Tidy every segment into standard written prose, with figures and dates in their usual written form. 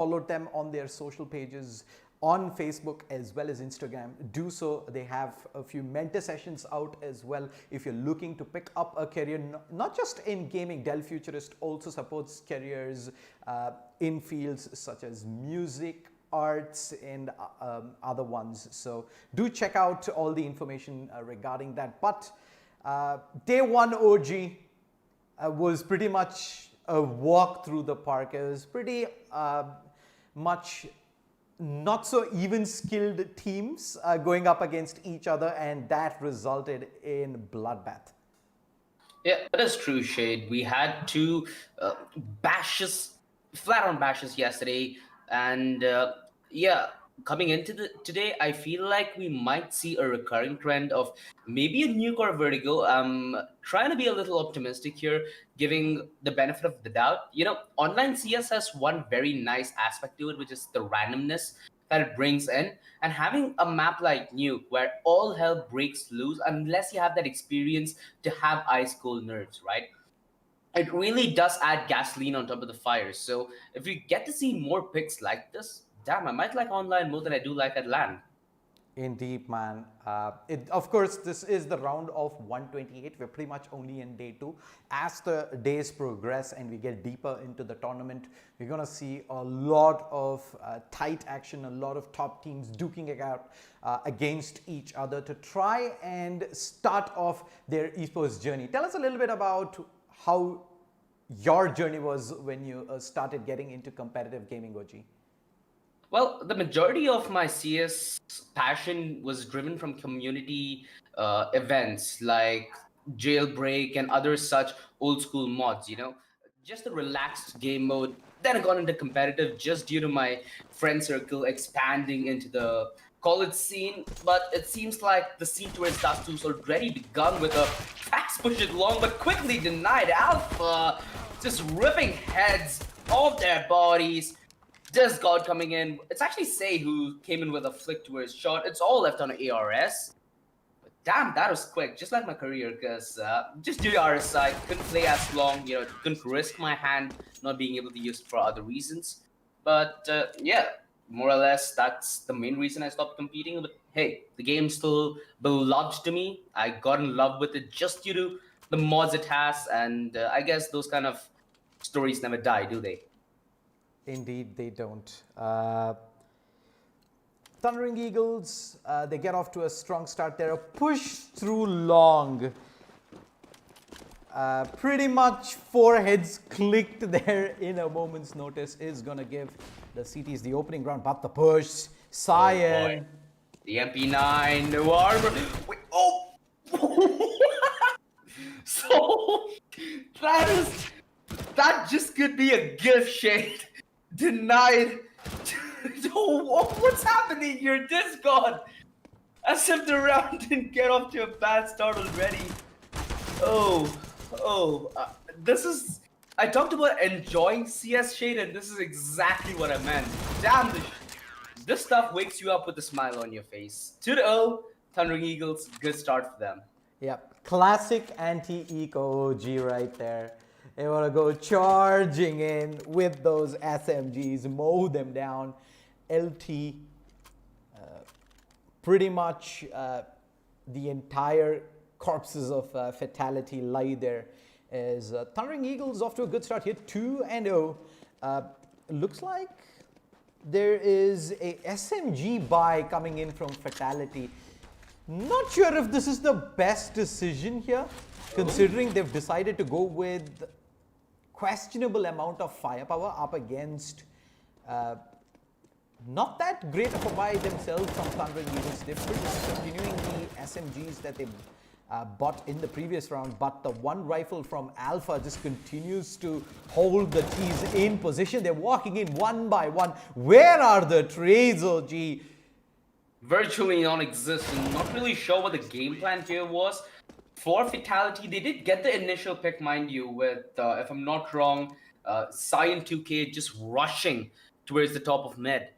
followed them on their social pages on Facebook as well as Instagram. Do so. They have a few mentor sessions out as well. If you're looking to pick up a career, not just in gaming, Dell Futurist also supports careers in fields such as music, arts, and other ones. So do check out all the information regarding that. But day one OG was pretty much a walk through the park. It was pretty much not so even skilled teams going up against each other, and that resulted in bloodbath. Yeah, that is true, Shade. We had two bashes, flat on bashes yesterday, and yeah, coming into the today, I feel like we might see a recurring trend of maybe a nuke or a vertigo. I'm trying to be a little optimistic here, giving the benefit of the doubt. Online CS has one very nice aspect to it, which is the randomness that it brings in, and having a map like nuke where all hell breaks loose unless you have that experience to have ice cold nerves, right? It really does add gasoline on top of the fire. So if we get to see more picks like this, damn, I might like online more than I do like at LAN. Indeed, man. Of course, this is the round of 128. We're pretty much only in day two. As the days progress and we get deeper into the tournament, we're going to see a lot of tight action, a lot of top teams duking it out against each other to try and start off their esports journey. Tell us a little bit about how your journey was when you started getting into competitive gaming, OG. Well, the majority of my CS passion was driven from community events like Jailbreak and other such old school mods, just a relaxed game mode. Then I got into competitive just due to my friend circle expanding into the college scene. But it seems like the scene towards Dust 2's already begun with a fast push it long but quickly denied Alpha, just ripping heads off their bodies. Just God coming in. It's actually Say who came in with a flick to his shot. It's all left on ARS. But damn, that was quick. Just like my career, because just due to RSI, couldn't play as long. Couldn't risk my hand not being able to use it for other reasons. But yeah, more or less, that's the main reason I stopped competing. But hey, the game's still beloved to me. I got in love with it just due to the mods it has. And I guess those kind of stories never die, do they? Indeed, they don't. Thundering Eagles, they get off to a strong start. They're a push through long. Pretty much four heads clicked there in a moment's notice is going to give the CTs the opening round. But the push, Cyan. Oh, the MP9, no armor. Wait, oh! So, that just could be a gift, Shade. Denied. What's happening here? Discord. As if the round didn't get off to a bad start already. This is. I talked about enjoying CS, Shade, and this is exactly what I meant. Damn, this stuff wakes you up with a smile on your face. 2-0, Thundering Eagles, good start for them. Yep, classic anti-eco OG right there. They want to go charging in with those SMGs, mow them down. LT, pretty much the entire corpses of Fatality lie there. As Thundering Eagles off to a good start here, 2-0. Looks like there is a SMG buy coming in from Fatality. Not sure if this is the best decision here, considering they've decided to go with questionable amount of firepower up against not that great of a buy themselves from Thundering Eagles. They're pretty much continuing the SMGs that they bought in the previous round, but the one rifle from Alpha just continues to hold the T's in position. They're walking in one by one. Where are the trades, OG? Virtually non-existent. Not really sure what the game plan here was. For Fatality, they did get the initial pick, mind you, with, if I'm not wrong, Cyan 2K just rushing towards the top of mid.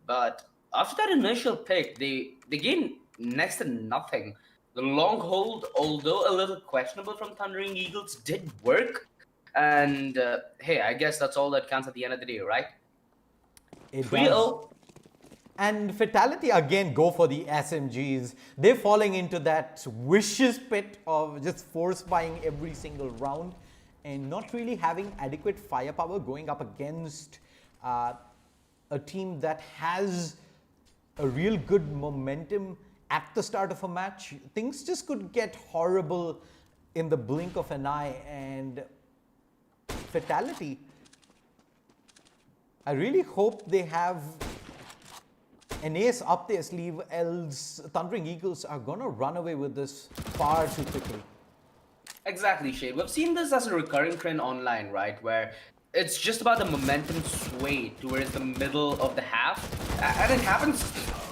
But after that initial pick, they gained next to nothing. The long hold, although a little questionable from Thundering Eagles, did work. And hey, I guess that's all that counts at the end of the day, right? It 3-0. does. And Fatality again go for the SMGs. They're falling into that vicious pit of just force buying every single round and not really having adequate firepower going up against a team that has a real good momentum at the start of a match. Things just could get horrible in the blink of an eye, and Fatality, I really hope they have an ace up their sleeve, else Thundering Eagles are gonna run away with this far too quickly. Exactly, Shade. We've seen this as a recurring trend online, right? Where it's just about the momentum sway towards the middle of the half. And it happens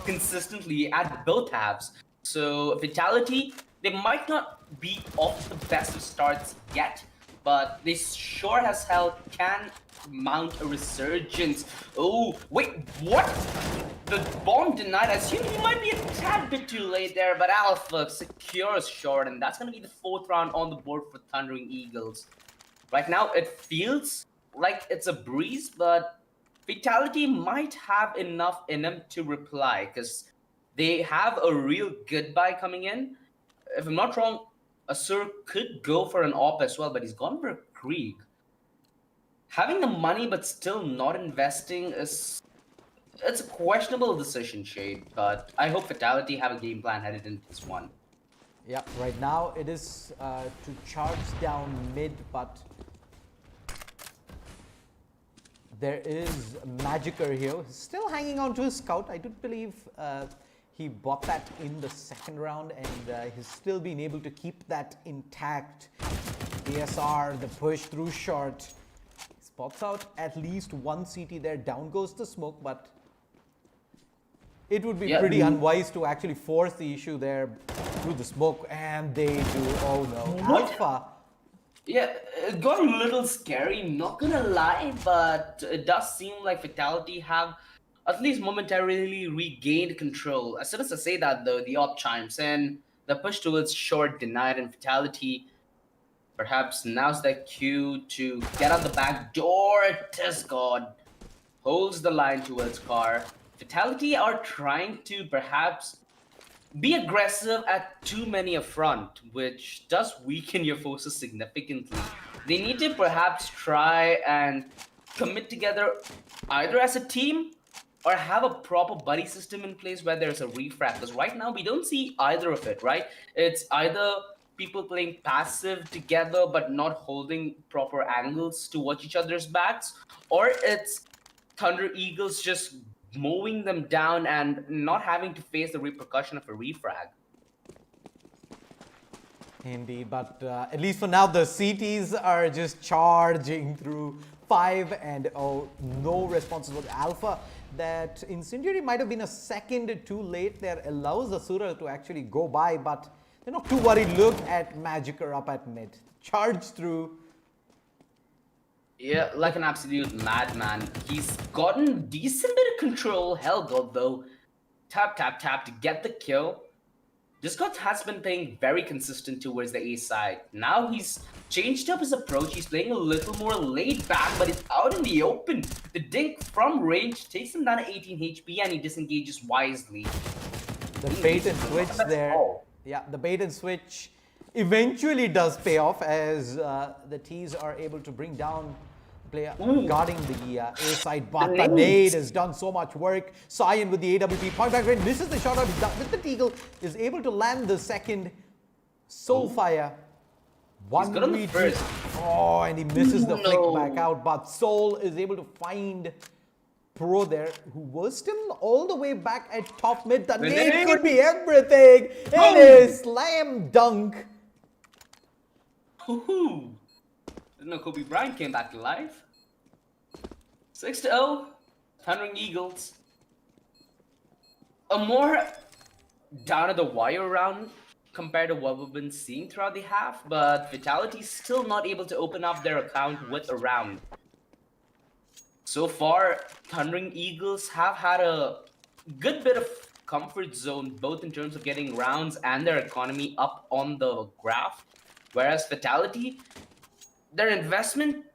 consistently at both halves. So, Fatality, they might not be off the best of starts yet, but they sure as hell can mount a resurgence. Oh, wait, what? The bomb denied. I assume he might be a tad bit too late there, but Alpha secures short, and that's going to be the 4th round on the board for Thundering Eagles. Right now, it feels like it's a breeze, but Fatality might have enough in them to reply, because they have a real goodbye coming in. If I'm not wrong, Asur could go for an AWP as well, but he's gone for a Krieg. Having the money but still not investing is it's a questionable decision, Shade, but I hope Fatality have a game plan headed into this one. Yeah, right now it is to charge down mid, but there is Magiker here, still hanging on to his scout. I do believe he bought that in the 2nd round, and he's still been able to keep that intact. ASR, the push through short. Spots out at least one CT there. Down goes the smoke, but it would be pretty unwise to actually force the issue there through the smoke, and they do. Oh no, Alpha. Yeah, it got a little scary, not gonna lie, but it does seem like Fatality have at least momentarily regained control. As soon as I say that, though, the op chimes in, the push towards short denied, and Fatality perhaps now's their cue to get out the back door. Tisgod holds the line towards car. Fatality are trying to perhaps be aggressive at too many a front, which does weaken your forces significantly. They need to perhaps try and commit together either as a team or have a proper buddy system in place where there's a refrag. Because right now we don't see either of it, right? It's either people playing passive together but not holding proper angles to watch each other's backs, or it's Thunder Eagles just mowing them down and not having to face the repercussion of a refrag. Indeed, but at least for now, the CTs are just charging through 5, and no responses with Alpha. That Incendiary might have been a second too late there, allows Asura to actually go by, but they're not too worried. Look at Magiker up at mid. Charge through. Yeah, like an absolute madman. He's gotten decent bit of control. Hellgod, though. Tap, tap, tap to get the kill. Discord has been playing very consistent towards the A side. Now he's changed up his approach. He's playing a little more laid back, but he's out in the open. The dink from range takes him down to 18 HP, and he disengages wisely. The bait and switch there. Yeah, the bait and switch eventually does pay off, as the T's are able to bring down the player guarding the A side. But the nade has done so much work. Cyan with the AWP point back range misses the shot out with the Eagle, is able to land the second. Soulfire. One read. Oh, and he misses the flick back out. But Soul is able to find Pro there, who was still all the way back at top mid. The nade could be everything. It is slam dunk. Woohoo! Didn't know Kobe Bryant came back to life. 6-0, Thundering Eagles. A more down at the wire round compared to what we've been seeing throughout the half, but Fatality's still not able to open up their account with a round. So far, Thundering Eagles have had a good bit of comfort zone, both in terms of getting rounds and their economy up on the graph. Whereas Fatality, their investment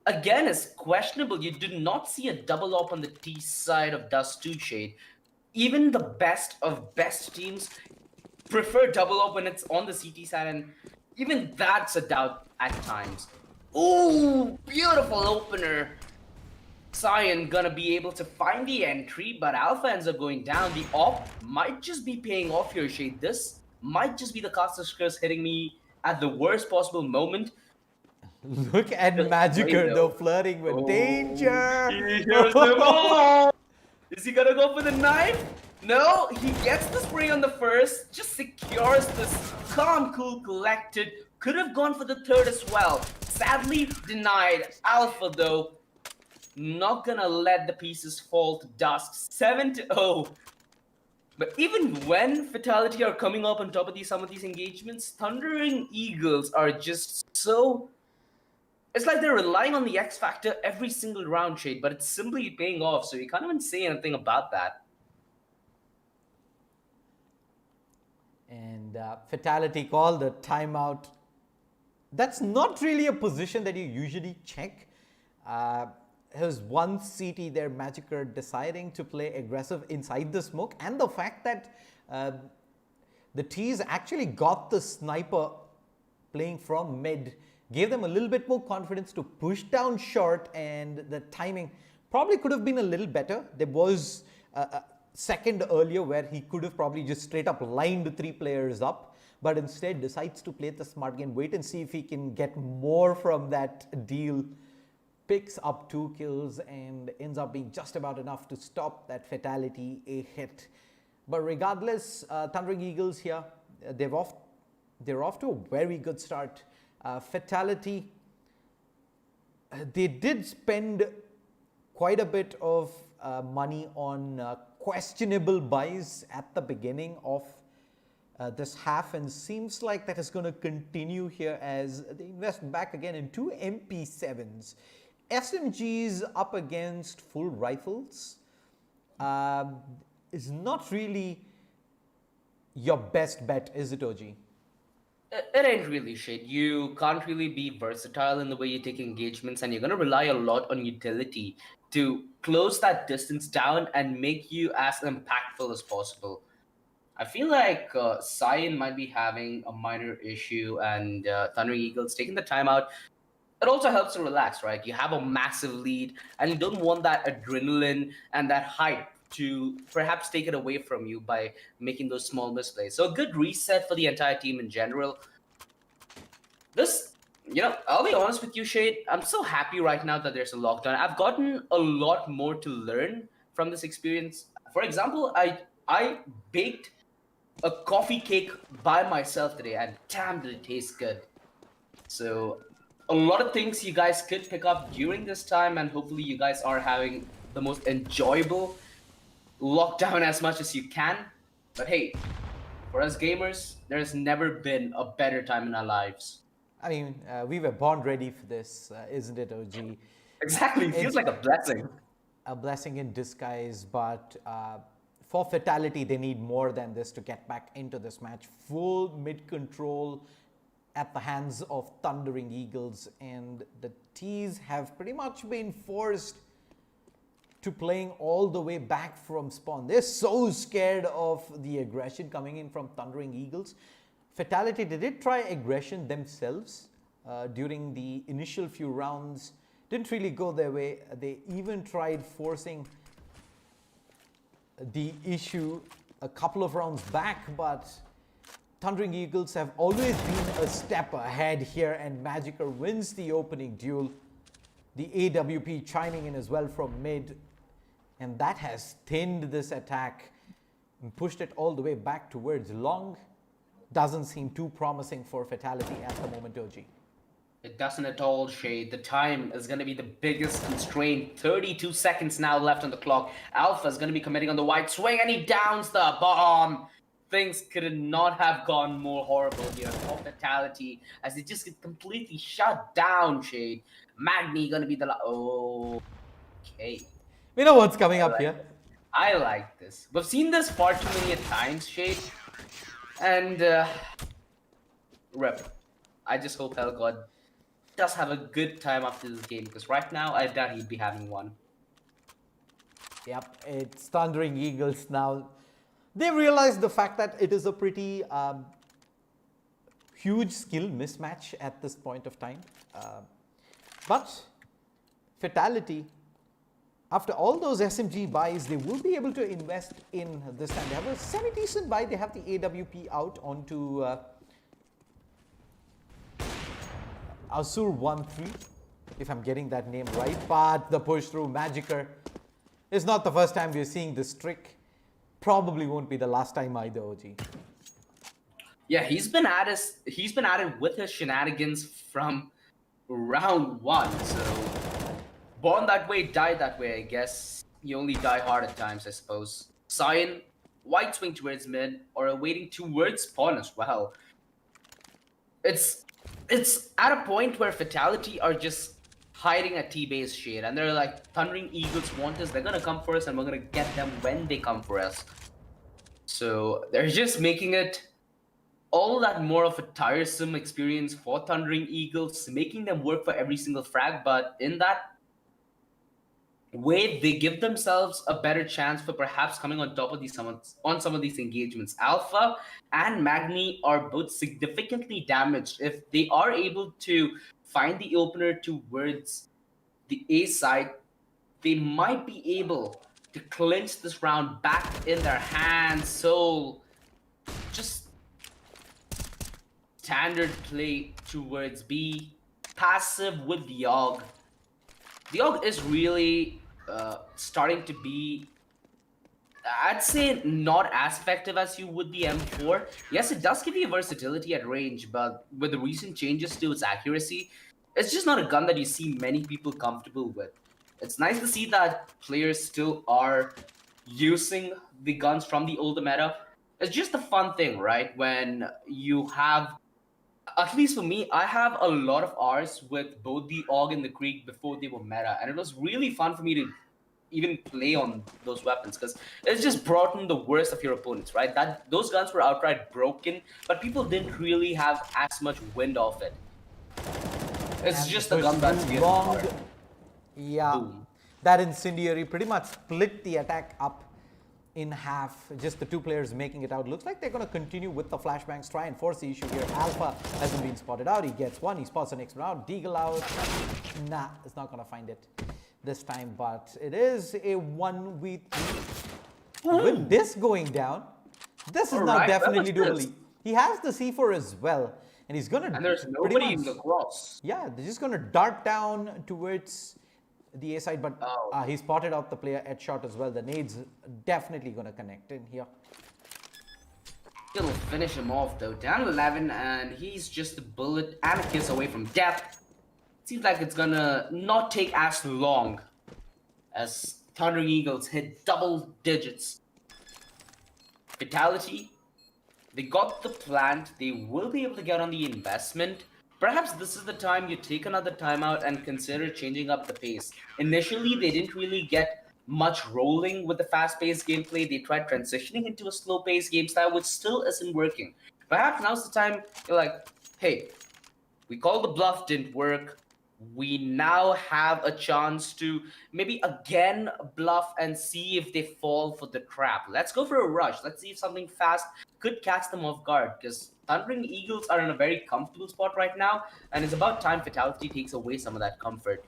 again is questionable. You did not see a double up on the T side of Dust 2 Shade. Even the best of best teams prefer double up when it's on the CT side, and even that's a doubt at times. Ooh, beautiful opener. Cyan gonna be able to find the entry, but Alpha ends up going down. The op might just be paying off here, Shade. This might just be the Caster's Curse hitting me at the worst possible moment. Look at Just wait, Magiker though, though. flirting with Oh, danger. he hears them all. Is he gonna go for the knife? No, he gets the spray on the first, just secures this calm, cool, collected. Could have gone for the third as well. Sadly denied. Alpha though, not gonna let the pieces fall to dust. 7-0. But even when Fatality are coming up on top of some of these engagements, Thundering Eagles are just so. It's like they're relying on the X factor every single round, Shade, but it's simply paying off. So you can't even say anything about that. And Fatality call the timeout. That's not really a position that you usually check. Here's one CT there, Magiker deciding to play aggressive inside the smoke, and the fact that the T's actually got the sniper playing from mid gave them a little bit more confidence to push down short, and the timing probably could have been a little better. There was a second earlier where he could have probably just straight up lined 3 players up, but instead decides to play the smart game, wait and see if he can get more from that deal. Picks up 2 kills and ends up being just about enough to stop that Fatality a hit. But regardless, Thundering Eagles here, they're off to a very good start. Fatality, they did spend quite a bit of money on questionable buys at the beginning of this half, and seems like that is going to continue here as they invest back again in 2 MP7s. SMGs up against full rifles is not really your best bet, is it, OG? It ain't really, Shade. You can't really be versatile in the way you take engagements, and you're gonna rely a lot on utility to close that distance down and make you as impactful as possible. I feel like Cyan might be having a minor issue, and Thundering Eagles taking the timeout. It also helps to relax, right? You have a massive lead, and you don't want that adrenaline and that hype to perhaps take it away from you by making those small misplays. So a good reset for the entire team in general. This, I'll be honest with you, Shade. I'm so happy right now that there's a lockdown. I've gotten a lot more to learn from this experience. For example, I baked a coffee cake by myself today, and damn, did it taste good. So a lot of things you guys could pick up during this time, and hopefully you guys are having the most enjoyable lockdown as much as you can. But hey, for us gamers, there's never been a better time in our lives. I mean, we were born ready for this, isn't it, OG? Exactly, it feels like a blessing. A blessing in disguise, but for Fatality, they need more than this to get back into this match. Full mid control at the hands of Thundering Eagles, and the T's have pretty much been forced to playing all the way back from spawn. They're so scared of the aggression coming in from Thundering Eagles. Fatality, they did try aggression themselves during the initial few rounds. Didn't really go their way. They even tried forcing the issue a couple of rounds back, but Thundering Eagles have always been a step ahead here, and Magiker wins the opening duel. The AWP chiming in as well from mid, and that has thinned this attack and pushed it all the way back towards long. Doesn't seem too promising for Fatality at the moment, OG. It doesn't at all, Shade. The time is going to be the biggest constraint. 32 seconds now left on the clock. Alpha is going to be committing on the wide swing, and he downs the bomb. Things could not have gone more horrible here for Fatality, as they just get completely shut down, Shade. Magni going to be the... Okay. We know what's coming up here. I like this. We've seen this far too many times, Shade. And... Rip. I just hope Hell God does have a good time after this game, because right now I doubt he'd be having one. Yep, it's Thundering Eagles now. They realize the fact that it is a pretty huge skill mismatch at this point of time. But Fatality, after all those SMG buys, they will be able to invest in this time. They have a semi-decent buy. They have the AWP out onto Asur 1-3, if I'm getting that name right. But the push through Magiker is not the first time we're seeing this trick. Probably won't be the last time either, OG. Yeah, he's been at it with his shenanigans from round one. So born that way, die that way, I guess. You only die hard at times, I suppose. Cyan, white swing towards mid, or awaiting towards spawn as well. It's at a point where Fatality are just hiding a T-base shade, and they're like, Thundering Eagles want us, they're gonna come for us, and we're gonna get them when they come for us. So they're just making it all that more of a tiresome experience for Thundering Eagles, making them work for every single frag, but in that way, they give themselves a better chance for perhaps coming on top of some of these engagements. Alpha and Magni are both significantly damaged. If they are able to find the opener towards the A side, they might be able to clinch this round back in their hands. So just standard play towards B, passive with the AUG. The AUG is really starting to be, I'd say, not as effective as you would the M4. Yes, it does give you versatility at range, but with the recent changes to its accuracy, it's just not a gun that you see many people comfortable with. It's nice to see that players still are using the guns from the older meta. It's just a fun thing, right? When you have, at least for me, I have a lot of Rs with both the AUG and the Krieg before they were meta, and it was really fun for me to even play on those weapons because it's just brought in the worst of your opponents, right? That those guns were outright broken, but people didn't really have as much wind off it. It's And just the a gun push that's through getting hard. Yeah, Boom. that incendiary pretty much split the attack up in half. Just the two players making it out. Looks like they're going to continue with the flashbangs, try and force the issue here. Alpha hasn't been spotted out. He gets one. He spots the next round. Deagle out. Nah, it's not going to find it this time, but it is a 1v3. With this going down, this is now definitely doable. He has the C4 as well, and he's going to... And there's nobody in the cross. Yeah, they're just going to dart down towards the A side, but he spotted out the player at shot as well. The nade's definitely going to connect in here. He'll finish him off though. Down 11, and he's just a bullet and a kiss away from death. Seems like it's gonna not take as long as Thundering Eagles hit double digits. Fatality, they got the plant. They will be able to get on the investment. Perhaps this is the time you take another timeout and consider changing up the pace. Initially, they didn't really get much rolling with the fast-paced gameplay. They tried transitioning into a slow-paced game style, which still isn't working. Perhaps now's the time you're like, hey, we called the bluff, didn't work. We now have a chance to maybe again bluff and see if they fall for the trap. Let's go for a rush. Let's see if something fast could catch them off guard, because Thundering Eagles are in a very comfortable spot right now, and it's about time Fatality takes away some of that comfort.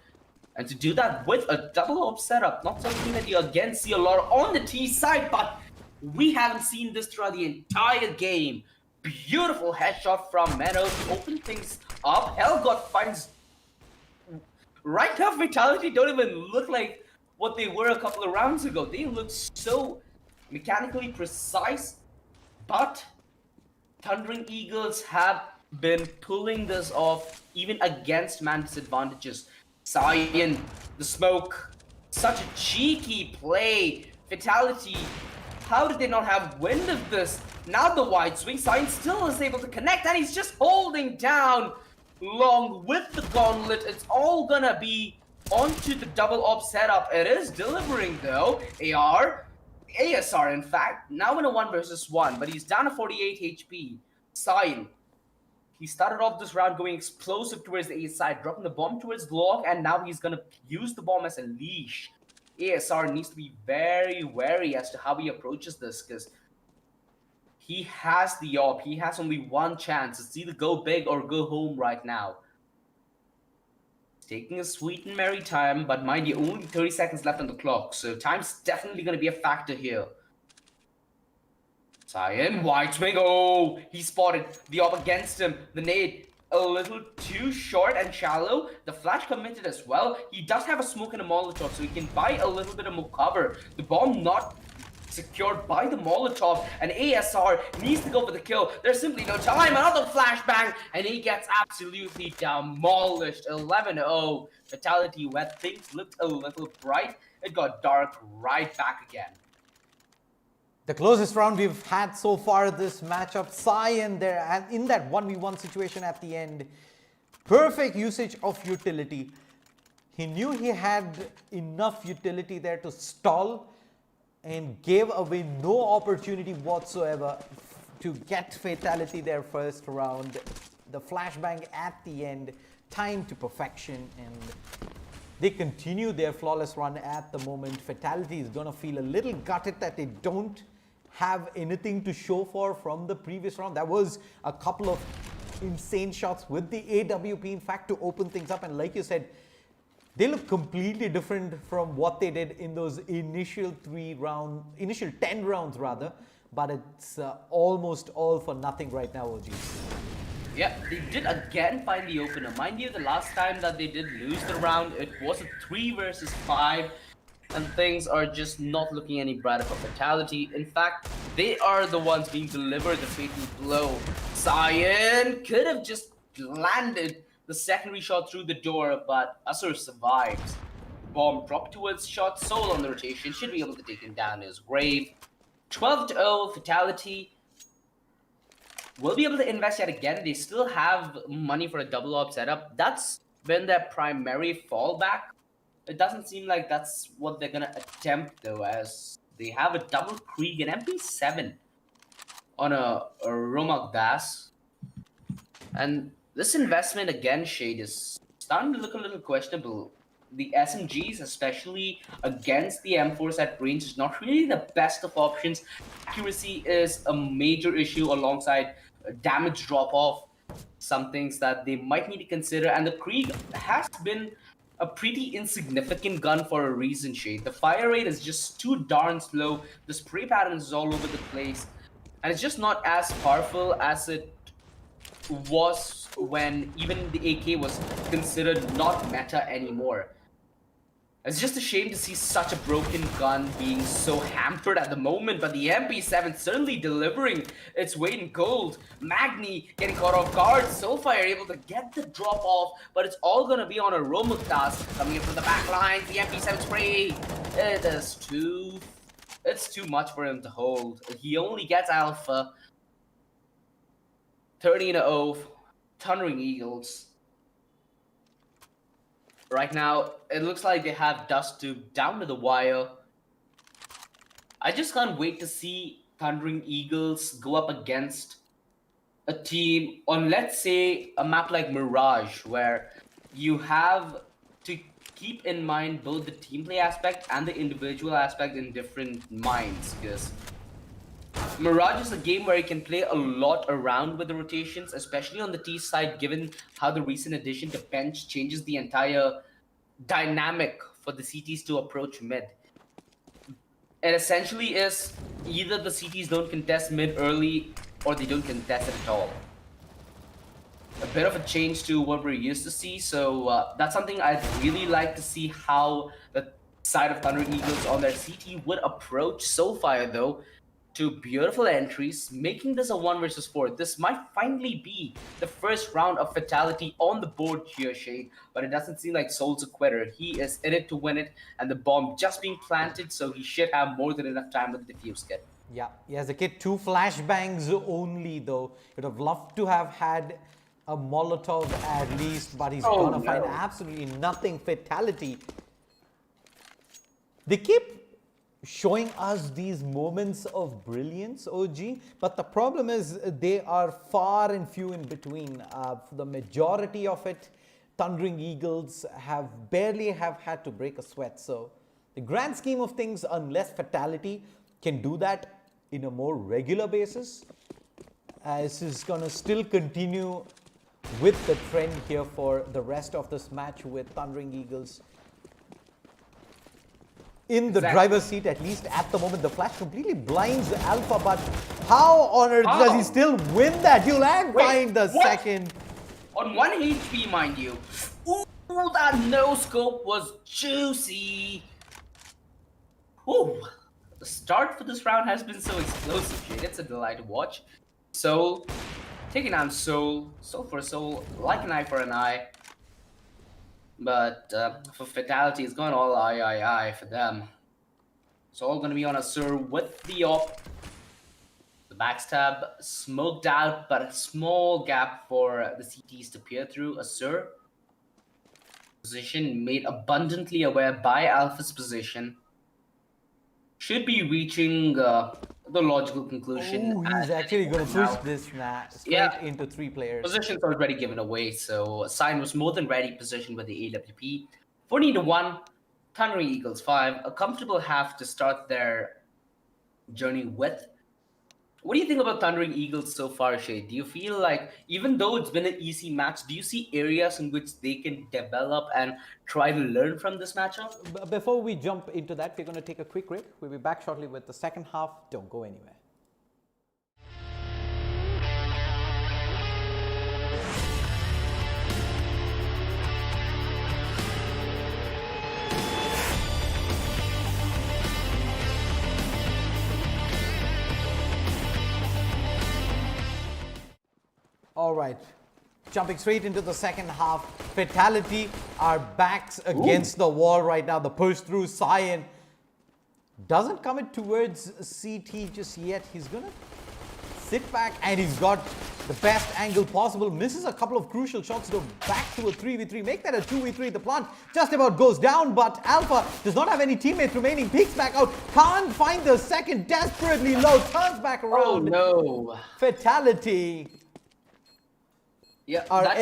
And to do that with a double op setup, not something that you again see a lot on the T side, but we haven't seen this throughout the entire game. Beautiful headshot from Meadows to open things up. Helgot finds... Right now, Fatality don't even look like what they were a couple of rounds ago. They look so mechanically precise, but Thundering Eagles have been pulling this off even against man disadvantages. Cyan, the smoke, such a cheeky play. Fatality, how did they not have wind of this? Now the wide swing, Cyan still is able to connect, and he's just holding down long with the gauntlet. It's all gonna be onto the double op setup. It is delivering though. ASR in fact, now in a 1 versus 1, but he's down to 48 HP. Cyan, He started off this round going explosive towards the A side, dropping the bomb towards the log, and now he's gonna use the bomb as a leash. ASR needs to be very wary as to how he approaches this, because he has the op. He has only one chance. It's either go big or go home right now. He's taking a sweet and merry time, but mind you, only 30 seconds left on the clock, so time's definitely going to be a factor here. Cyan, wide swing. Oh, he spotted the op against him. The nade a little too short and shallow. The flash committed as well. He does have a smoke and a Molotov, so he can buy a little bit of more cover. The bomb not secured by the Molotov, and ASR needs to go for the kill. There's simply no time. Another flashbang, and he gets absolutely demolished. 11-0. Fatality, where things looked a little bright, it got dark right back again. The closest round we've had so far this matchup. Cyan there, and in that 1v1 situation at the end, perfect usage of utility. He knew he had enough utility there to stall and gave away no opportunity whatsoever to get Fatality there first round. The flashbang at the end, timed to perfection, and they continue their flawless run at the moment. Fatality is gonna feel a little gutted that they don't have anything to show for from the previous round. That was a couple of insane shots with the AWP, in fact, to open things up. And like you said, they look completely different from what they did in those initial 10 rounds rather. But it's almost all for nothing right now, OG. Yeah, they did again find the opener. Mind you, the last time that they did lose the round, it was a 3 versus 5. And things are just not looking any brighter for Fatality. In fact, they are the ones being delivered the fatal blow. Cyan could have just landed the secondary shot through the door, but Asur survives. Bomb dropped towards shot, Soul on the rotation, should be able to take him down to his grave. 12-0, Fatality will be able to invest yet again. They still have money for a double op setup. That's been their primary fallback. It doesn't seem like that's what they're gonna attempt though, as they have a double Krieg and MP7 on a Romak Das. And this investment again, Shade, is starting to look a little questionable. The SMGs, especially against the M4s at range, is not really the best of options. Accuracy is a major issue alongside damage drop-off, some things that they might need to consider. And the Krieg has been a pretty insignificant gun for a reason, Shade. The fire rate is just too darn slow. The spray pattern is all over the place. And it's just not as powerful as it was when even the AK was considered not meta anymore. It's just a shame to see such a broken gun being so hampered at the moment, but the MP7 certainly delivering its weight in gold. Magni getting caught off guard, Soulfire able to get the drop off, but it's all gonna be on a Romuktas coming in from the back lines. The MP7 spray, it's too much for him to hold. He only gets alpha. 13-0, Thundering Eagles. Right now, it looks like they have Dust Tube down to the wire. I just can't wait to see Thundering Eagles go up against a team on, let's say, a map like Mirage, where you have to keep in mind both the team play aspect and the individual aspect in different minds, because Mirage is a game where you can play a lot around with the rotations, especially on the T side, given how the recent addition to Bench changes the entire dynamic for the CTs to approach mid. It essentially is either the CTs don't contest mid early or they don't contest it at all. A bit of a change to what we're used to see, so that's something I'd really like to see how the side of Thunder Eagles on their CT would approach Soulfire though. Two beautiful entries, making this a 1 versus 4. This might finally be the first round of Fatality on the board here, Shade, but it doesn't seem like Soul's a quitter. He is in it to win it, and the bomb just being planted, so he should have more than enough time with the defuse kit. Yeah, he has a kit, 2 flashbangs only though. Would have loved to have had a Molotov at least, but he's gonna find absolutely nothing. Fatality. They keep showing us these moments of brilliance, OG. But the problem is they are far and few in between. The majority of it, Thundering Eagles have barely have had to break a sweat. So the grand scheme of things, unless Fatality can do that in a more regular basis, this is going to still continue with the trend here for the rest of this match, with Thundering Eagles in the driver's seat, at least at the moment. The flash completely blinds Alpha, but how on earth does he still win that duel and find the second? On 1 HP, mind you. Ooh, that no-scope was juicy. Ooh, the start for this round has been so explosive, Jade. It's a delight to watch. Soul, taking down Soul, Soul for Soul, like an eye for an eye. But for Fatality, it's going all eye for them. It's all going to be on a Sir with the op. The backstab smoked out, but a small gap for the CTs to peer through. A Sir position made abundantly aware by Alpha's position. Should be reaching the logical conclusion. Oh, he's actually going to push this straight into 3 players. Position's already given away, so Sign was more than ready positioned with the AWP. 14-1, Thundering Eagles 5, a comfortable half to start their journey with. What do you think about Thundering Eagles so far, Shay? Do you feel like, even though it's been an easy match, do you see areas in which they can develop and try to learn from this matchup? Before we jump into that, we're going to take a quick break. We'll be back shortly with the second half. Don't go anywhere. All right, jumping straight into the second half. Fatality are backs against the wall right now. The push through, Cyan doesn't commit towards CT just yet. He's gonna sit back, and he's got the best angle possible. Misses a couple of crucial shots to back to a 3v3. Make that a 2v3. The plant just about goes down, but Alpha does not have any teammates remaining. Peeks back out. Can't find the second. Desperately low. Turns back around. Oh no. Fatality. Yeah, that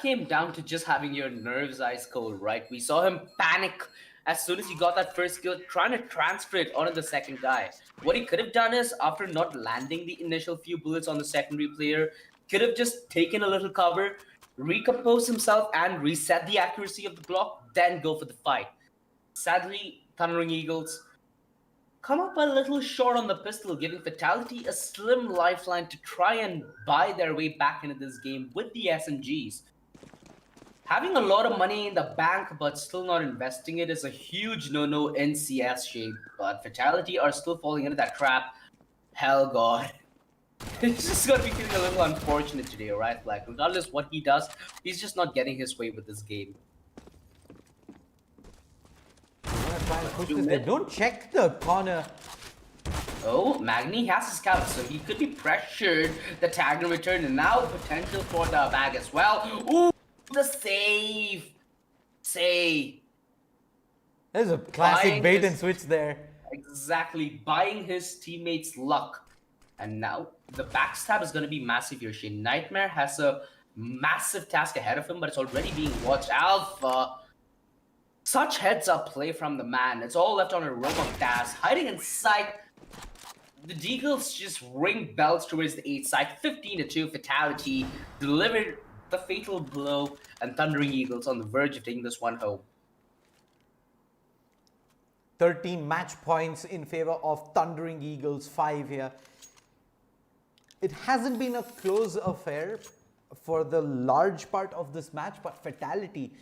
came down to just having your nerves ice cold, right? We saw him panic as soon as he got that first kill, trying to transfer it onto the second guy. What he could have done is, after not landing the initial few bullets on the secondary player, could have just taken a little cover, recompose himself, and reset the accuracy of the block, then go for the fight. Sadly, Thundering Eagles come up a little short on the pistol, giving Fatality a slim lifeline to try and buy their way back into this game with the SMGs. Having a lot of money in the bank but still not investing it is a huge no-no in CS shape, but Fatality are still falling into that trap. Hell god. It's just gonna be feeling a little unfortunate today, right? Like, regardless what he does, he's just not getting his way with this game. They don't check the corner. Oh, Magni has a scout, so he could be pressured. The tag and return, and now potential for the bag as well. Ooh, the save. There's a classic bait and switch there. Exactly, buying his teammates luck. And now the backstab is going to be massive here. Shane Nightmare has a massive task ahead of him, but it's already being watched. Alpha. Such heads-up play from the man. It's all left on a rope of Daz. Hiding in sight. The Deagles just ring bells towards the 8 side. 15-2 Fatality. Delivered the fatal blow. And Thundering Eagles on the verge of taking this one home. 13 match points in favor of Thundering Eagles, 5 here. It hasn't been a close affair for the large part of this match, but Fatality,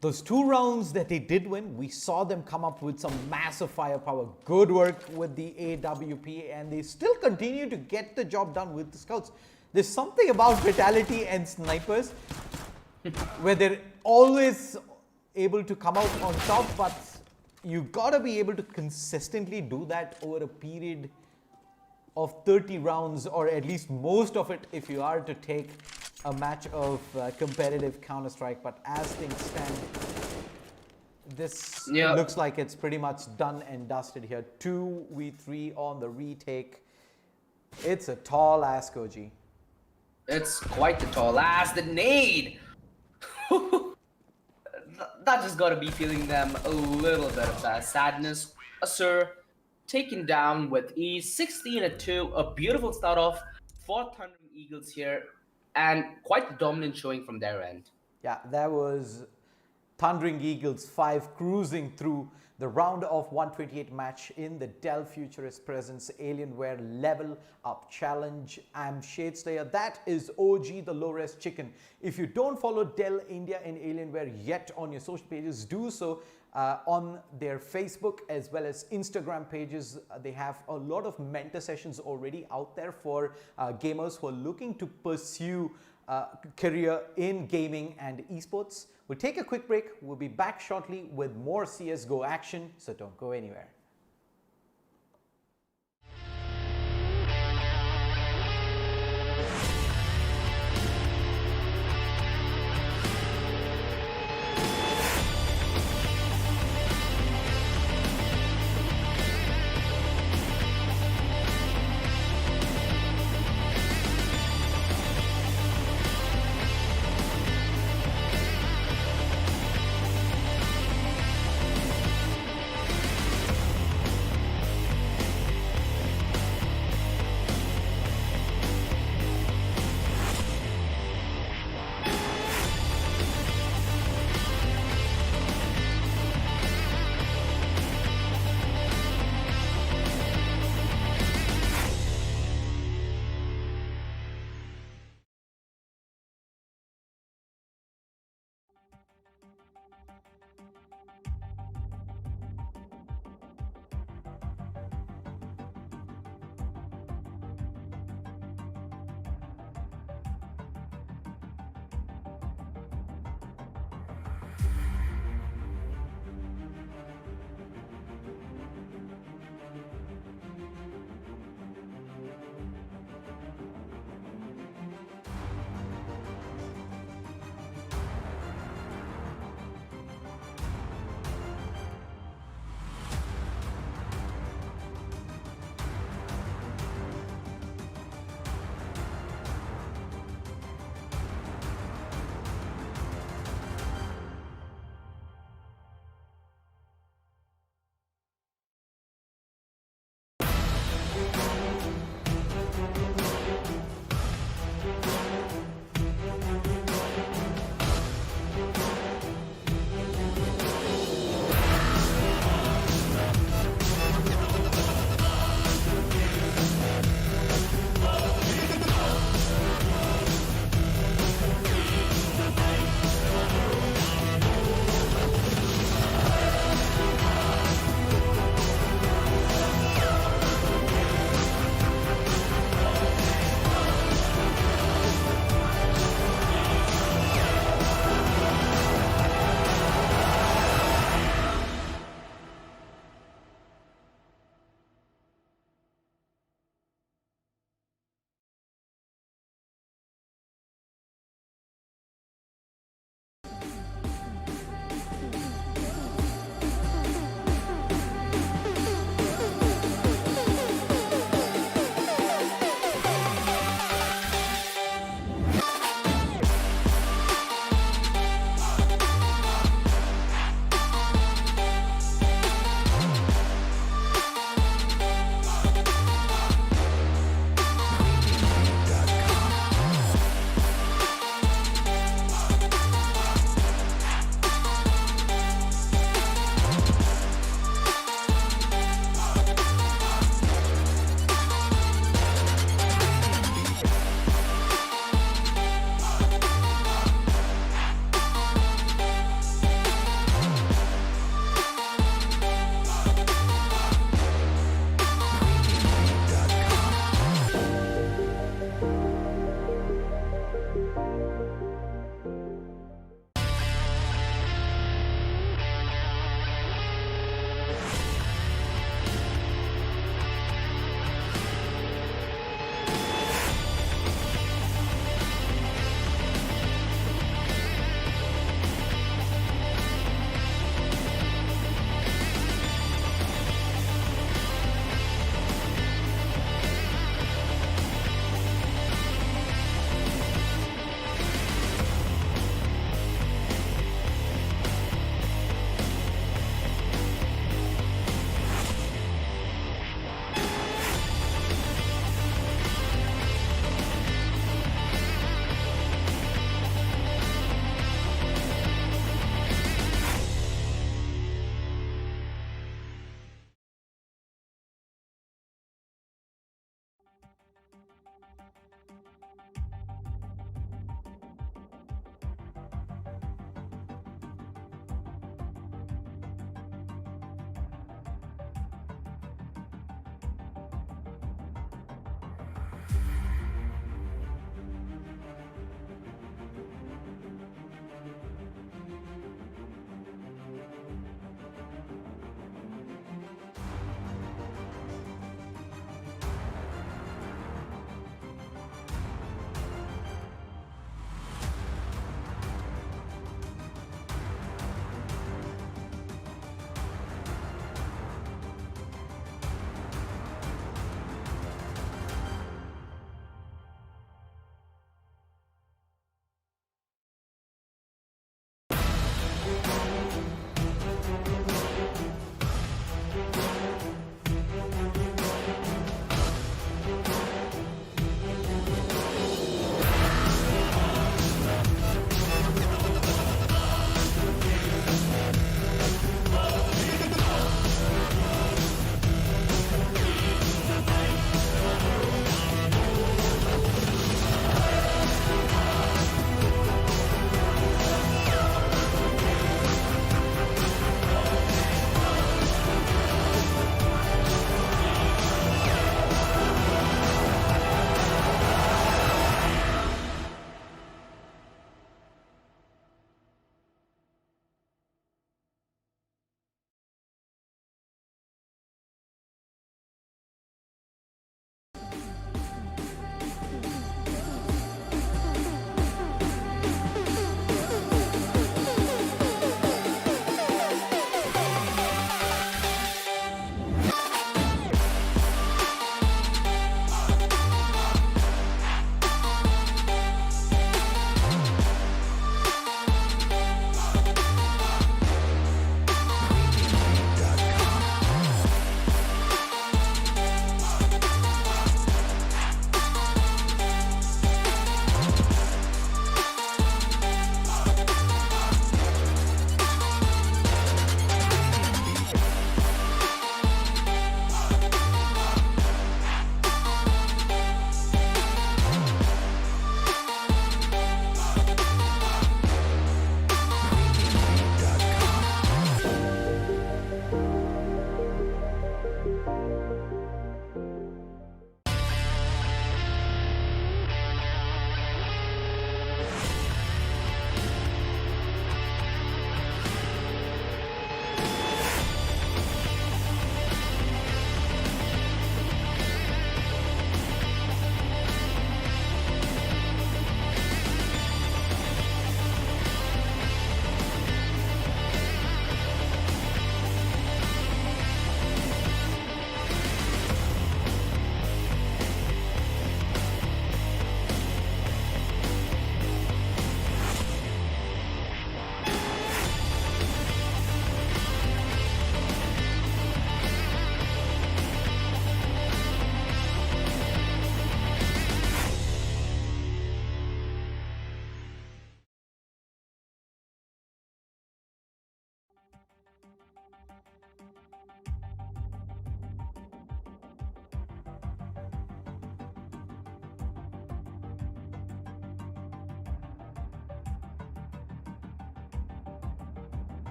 those 2 rounds that they did win, we saw them come up with some massive firepower. Good work with the AWP, and they still continue to get the job done with the scouts. There's something about Fatality and snipers where they're always able to come out on top, but you gotta be able to consistently do that over a period of 30 rounds, or at least most of it, if you are to take a match of competitive Counter-Strike. But as things stand, this Yeah, looks like it's pretty much done and dusted here. 2v3 on the retake. It's a tall ass Koji. it's quite the tall ass. The nade. That just gotta be feeling them a little bit of that sadness. Sir, taken down with ease, 16-2. A beautiful start off for Thundering Eagles here, and quite the dominant showing from their end. Yeah, that was Thundering Eagles 5 cruising through the round of 128 match in the Dell Futurist Presents Alienware Level Up Challenge. I'm Shadeslayer. That is OG the Low Res Chicken. If you don't follow Dell India and Alienware yet on your social pages, do so on their Facebook as well as Instagram pages. They have a lot of mentor sessions already out there for gamers who are looking to pursue career in gaming and esports. We'll take a quick break. We'll be back shortly with more CSGO action, so don't go anywhere.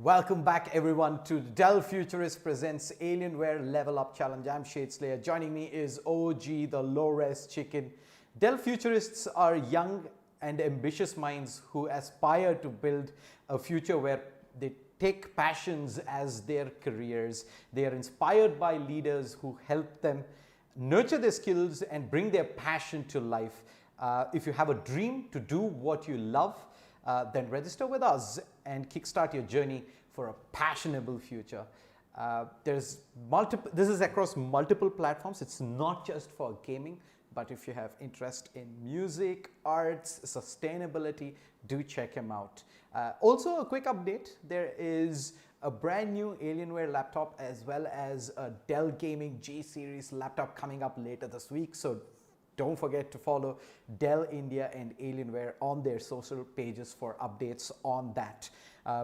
Welcome back, everyone, to Dell Futurist presents Alienware LevelUp Challenge. I'm Shade Slayer. Joining me is OG, the low-res chicken. Dell Futurists are young and ambitious minds who aspire to build a future where they take passions as their careers. They are inspired by leaders who help them nurture their skills and bring their passion to life. If you have a dream to do what you love, then register with us and kickstart your journey for a passionable future. This is across multiple platforms. It's not just for gaming, but if you have interest in music, arts, sustainability, do check him out. Also, a quick update, there is a brand new Alienware laptop as well as a Dell Gaming G series laptop coming up later this week. So don't forget to follow Dell India and Alienware on their social pages for updates on that.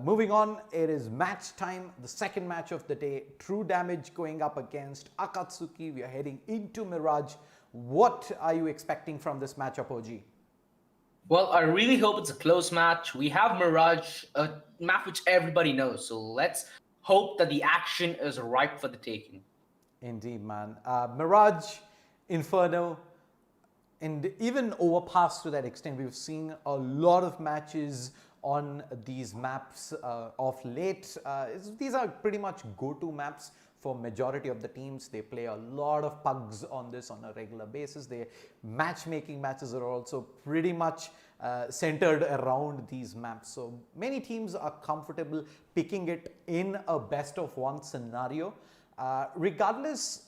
Moving on, it is match time, the second match of the day. True Damage going up against Akatsuki. We are heading into Mirage. What are you expecting from this matchup, OG? Well, I really hope it's a close match. We have Mirage, a map which everybody knows. So let's hope that the action is ripe for the taking. Indeed, man. Mirage, Inferno, and even Overpass to that extent. We've seen a lot of matches on these maps of late. These are pretty much go-to maps for majority of the teams. They play a lot of pugs on this on a regular basis. Their matchmaking matches are also pretty much centered around these maps. So many teams are comfortable picking it in a best of one scenario. Regardless,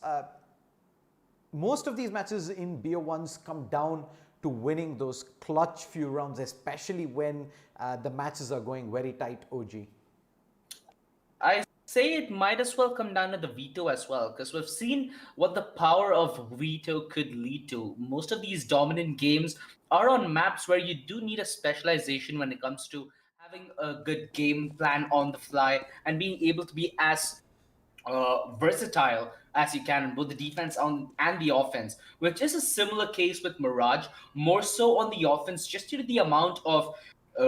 most of these matches in BO1s come down to winning those clutch few rounds, especially when the matches are going very tight, OG. I say it might as well come down to the veto as well, because we've seen what the power of veto could lead to. Most of these dominant games are on maps where you do need a specialization when it comes to having a good game plan on the fly and being able to be as versatile as you can in both the defense and the offense, which is a similar case with Mirage, more so on the offense, just due to the amount of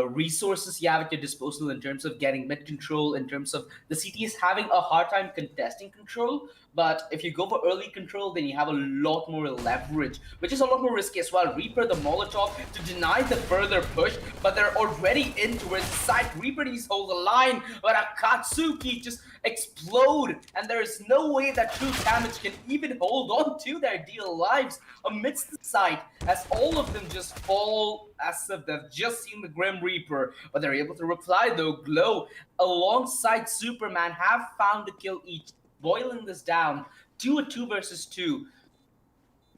resources you have at your disposal in terms of getting mid control, in terms of the CTs having a hard time contesting control. But if you go for early control, then you have a lot more leverage, which is a lot more risky as well. Reaper the Molotov to deny the further push, but they're already in towards the side. Reaper needs to hold the line, but Akatsuki just explode, and there is no way that True Damage can even hold on to their deal lives amidst the site, as all of them just fall as if they've just seen the Grim Reaper. But they're able to reply though. Glow alongside Superman have found a kill each, boiling this down to a 2 versus 2.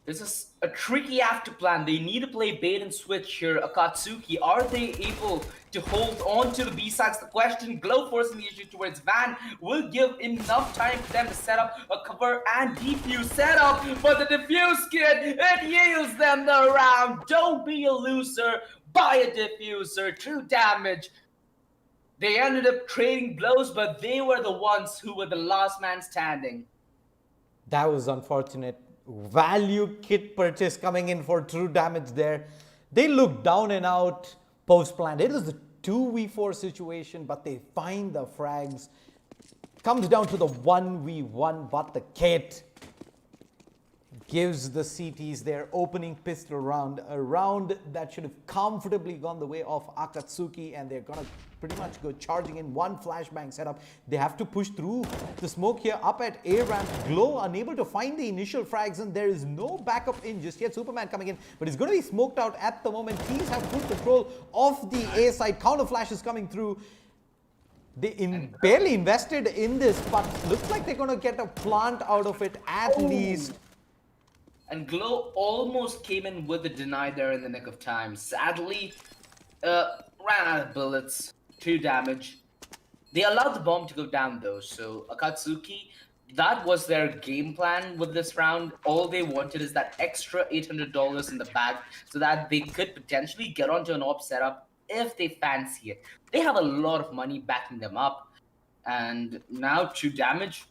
This is a tricky after plan. They need to play bait and switch here. Akatsuki, are they able to hold on to the B-sides? The question, Glow forcing the issue towards Van will give enough time for them to set up a cover and defuse setup, but the defuse kit, it yields them the round. Don't be a loser, buy a diffuser. True Damage, they ended up trading blows, but they were the ones who were the last man standing. That was unfortunate. Value kit purchase coming in for True Damage there. They look down and out post-plant. It is a 2v4 situation, but they find the frags. Comes down to the 1v1, but the kit gives the CTs their opening pistol round, a round that should have comfortably gone the way of Akatsuki, and they're gonna pretty much go charging in one flashbang setup. They have to push through the smoke here up at A ramp. Glow unable to find the initial frags, and there is no backup in just yet. Superman coming in, but he's going to be smoked out at the moment. Teams have full control of the A side. Counter flash is coming through. They barely invested in this, but looks like they're going to get a plant out of it at least. And Glow almost came in with the deny there in the nick of time. Sadly, ran out of bullets. 2 damage. They allowed the bomb to go down though, so Akatsuki, that was their game plan with this round. All they wanted is that extra $800 in the bag so that they could potentially get onto an op setup if they fancy it. They have a lot of money backing them up, and now True Damage,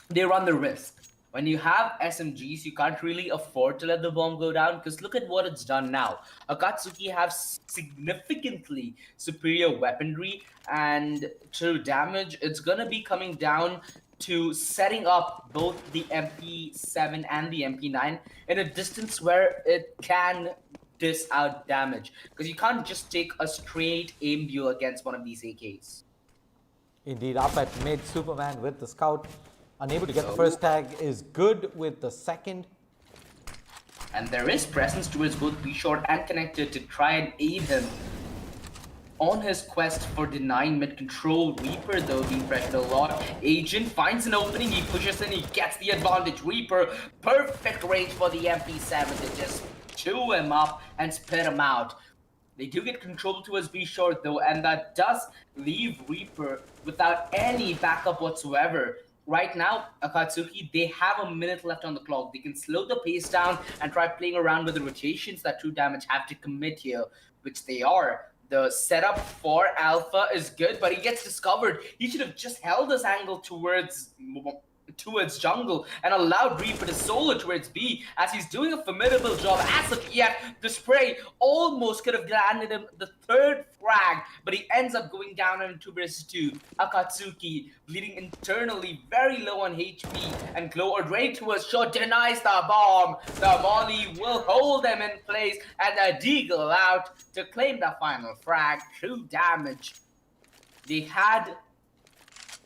they run the risk When you have SMGs, you can't really afford to let the bomb go down because look at what it's done now. Akatsuki have significantly superior weaponry, and to damage, it's gonna be coming down to setting up both the MP7 and the MP9 in a distance where it can dish out damage because you can't just take a straight aim view against one of these AKs. Indeed, up at mid, Superman with the scout, unable to get the So, first tag, is good with the second. and there is presence towards both B short and connected to try and aid him on his quest for denying mid control. Reaper, though, being pressured a lot. Agent finds an opening, he pushes in, he gets the advantage. Reaper, perfect range for the MP7 to just chew him up and spit him out. They do get control towards B short, though, and that does leave Reaper without any backup whatsoever. Right now, Akatsuki, they have a minute left on the clock. They can slow the pace down and try playing around with the rotations that True Damage have to commit here, which they are. The setup for Alpha is good, but he gets discovered. He should have just held his angle towards jungle and allowed Reaper to solo towards B, as he's doing a formidable job. As of yet, the spray almost could have landed him the third frag, but he ends up going down in 2 versus 2. Akatsuki bleeding internally, very low on HP, and Glow ready to a shot, denies the bomb. The Molly will hold them in place, and the Deagle out to claim the final frag. True Damage. They had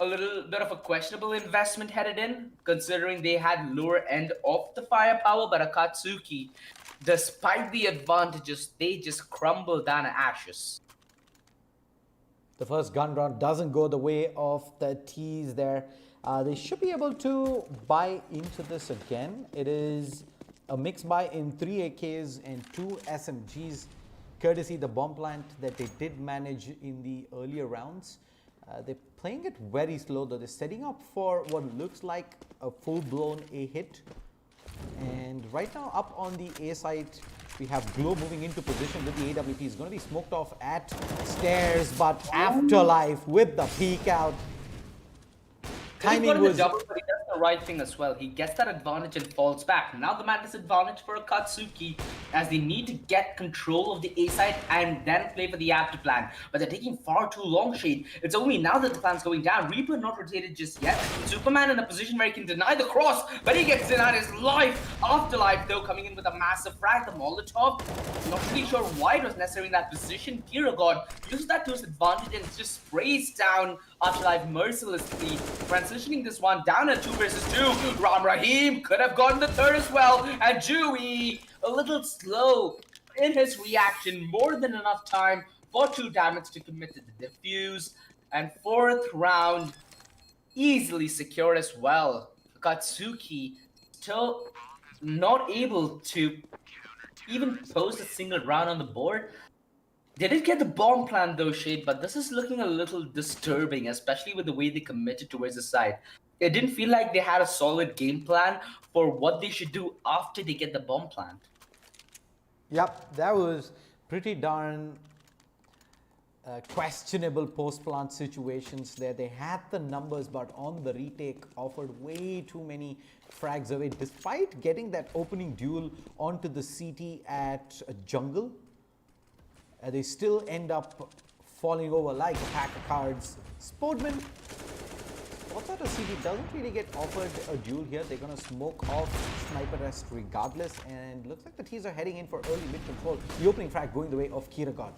a little bit of a questionable investment headed in, considering they had lower end of the firepower, but Akatsuki, despite the advantages, they just crumble down to ashes. The first gun round doesn't go the way of the T's there. They should be able to buy into this again. It is a mix buy in 3 AKs and 2 SMGs, courtesy the bomb plant that they did manage in the earlier rounds. They're playing it very slow, though. They're setting up for what looks like a full-blown A hit. And right now, up on the A side, we have Glow moving into position with the AWP. He's going to be smoked off at stairs, but Afterlife with the peek out. Timing was... Double, but he does the right thing as well. He gets that advantage and falls back. Now the man disadvantage for Akatsuki, as they need to get control of the A side and then play for the after plan. But they're taking far too long, Shade. It's only now that the plan's going down. Reaper not rotated just yet. Superman in a position where he can deny the cross, but he gets denied his life. Afterlife, though, coming in with a massive frag. The Molotov, not really sure why it was necessary in that position. Kiragod uses that to his advantage and just sprays down Afterlife mercilessly, transitioning this one down at 2 versus 2. Ram Rahim could have gotten the third as well, and Dewey a little slow in his reaction, more than enough time for True Damage to commit to the defuse, and 4th round easily secured as well. Akatsuki still not able to even post a single round on the board. They did get the bomb plan though, Shade, but this is looking a little disturbing, especially with the way they committed towards the side. It didn't feel like they had a solid game plan for what they should do after they get the bomb plant. Yep, that was pretty darn questionable post-plant situations there. They had the numbers, but on the retake offered way too many frags away, despite getting that opening duel onto the CT at jungle. They still end up falling over like a pack of cards. Sportman, what's out of CT, doesn't really get offered a duel here. They're going to smoke off Sniper Rest regardless, and looks like the T's are heading in for early mid control. The opening frag going the way of Kiragod.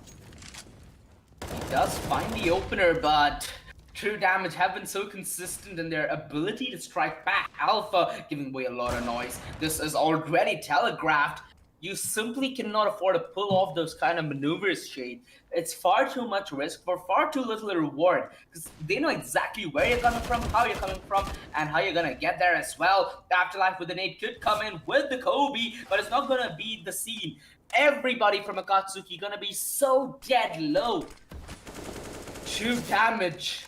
He does find the opener, but True Damage have been so consistent in their ability to strike back. Alpha giving away a lot of noise. This is already telegraphed. You simply cannot afford to pull off those kind of maneuvers, Shade. It's far too much risk for far too little reward, because they know exactly where you're coming from, how you're coming from, and how you're gonna get there as well. Afterlife with the nade could come in with the Kobe, but it's not gonna be the scene. Everybody from Akatsuki gonna be so dead low. True Damage.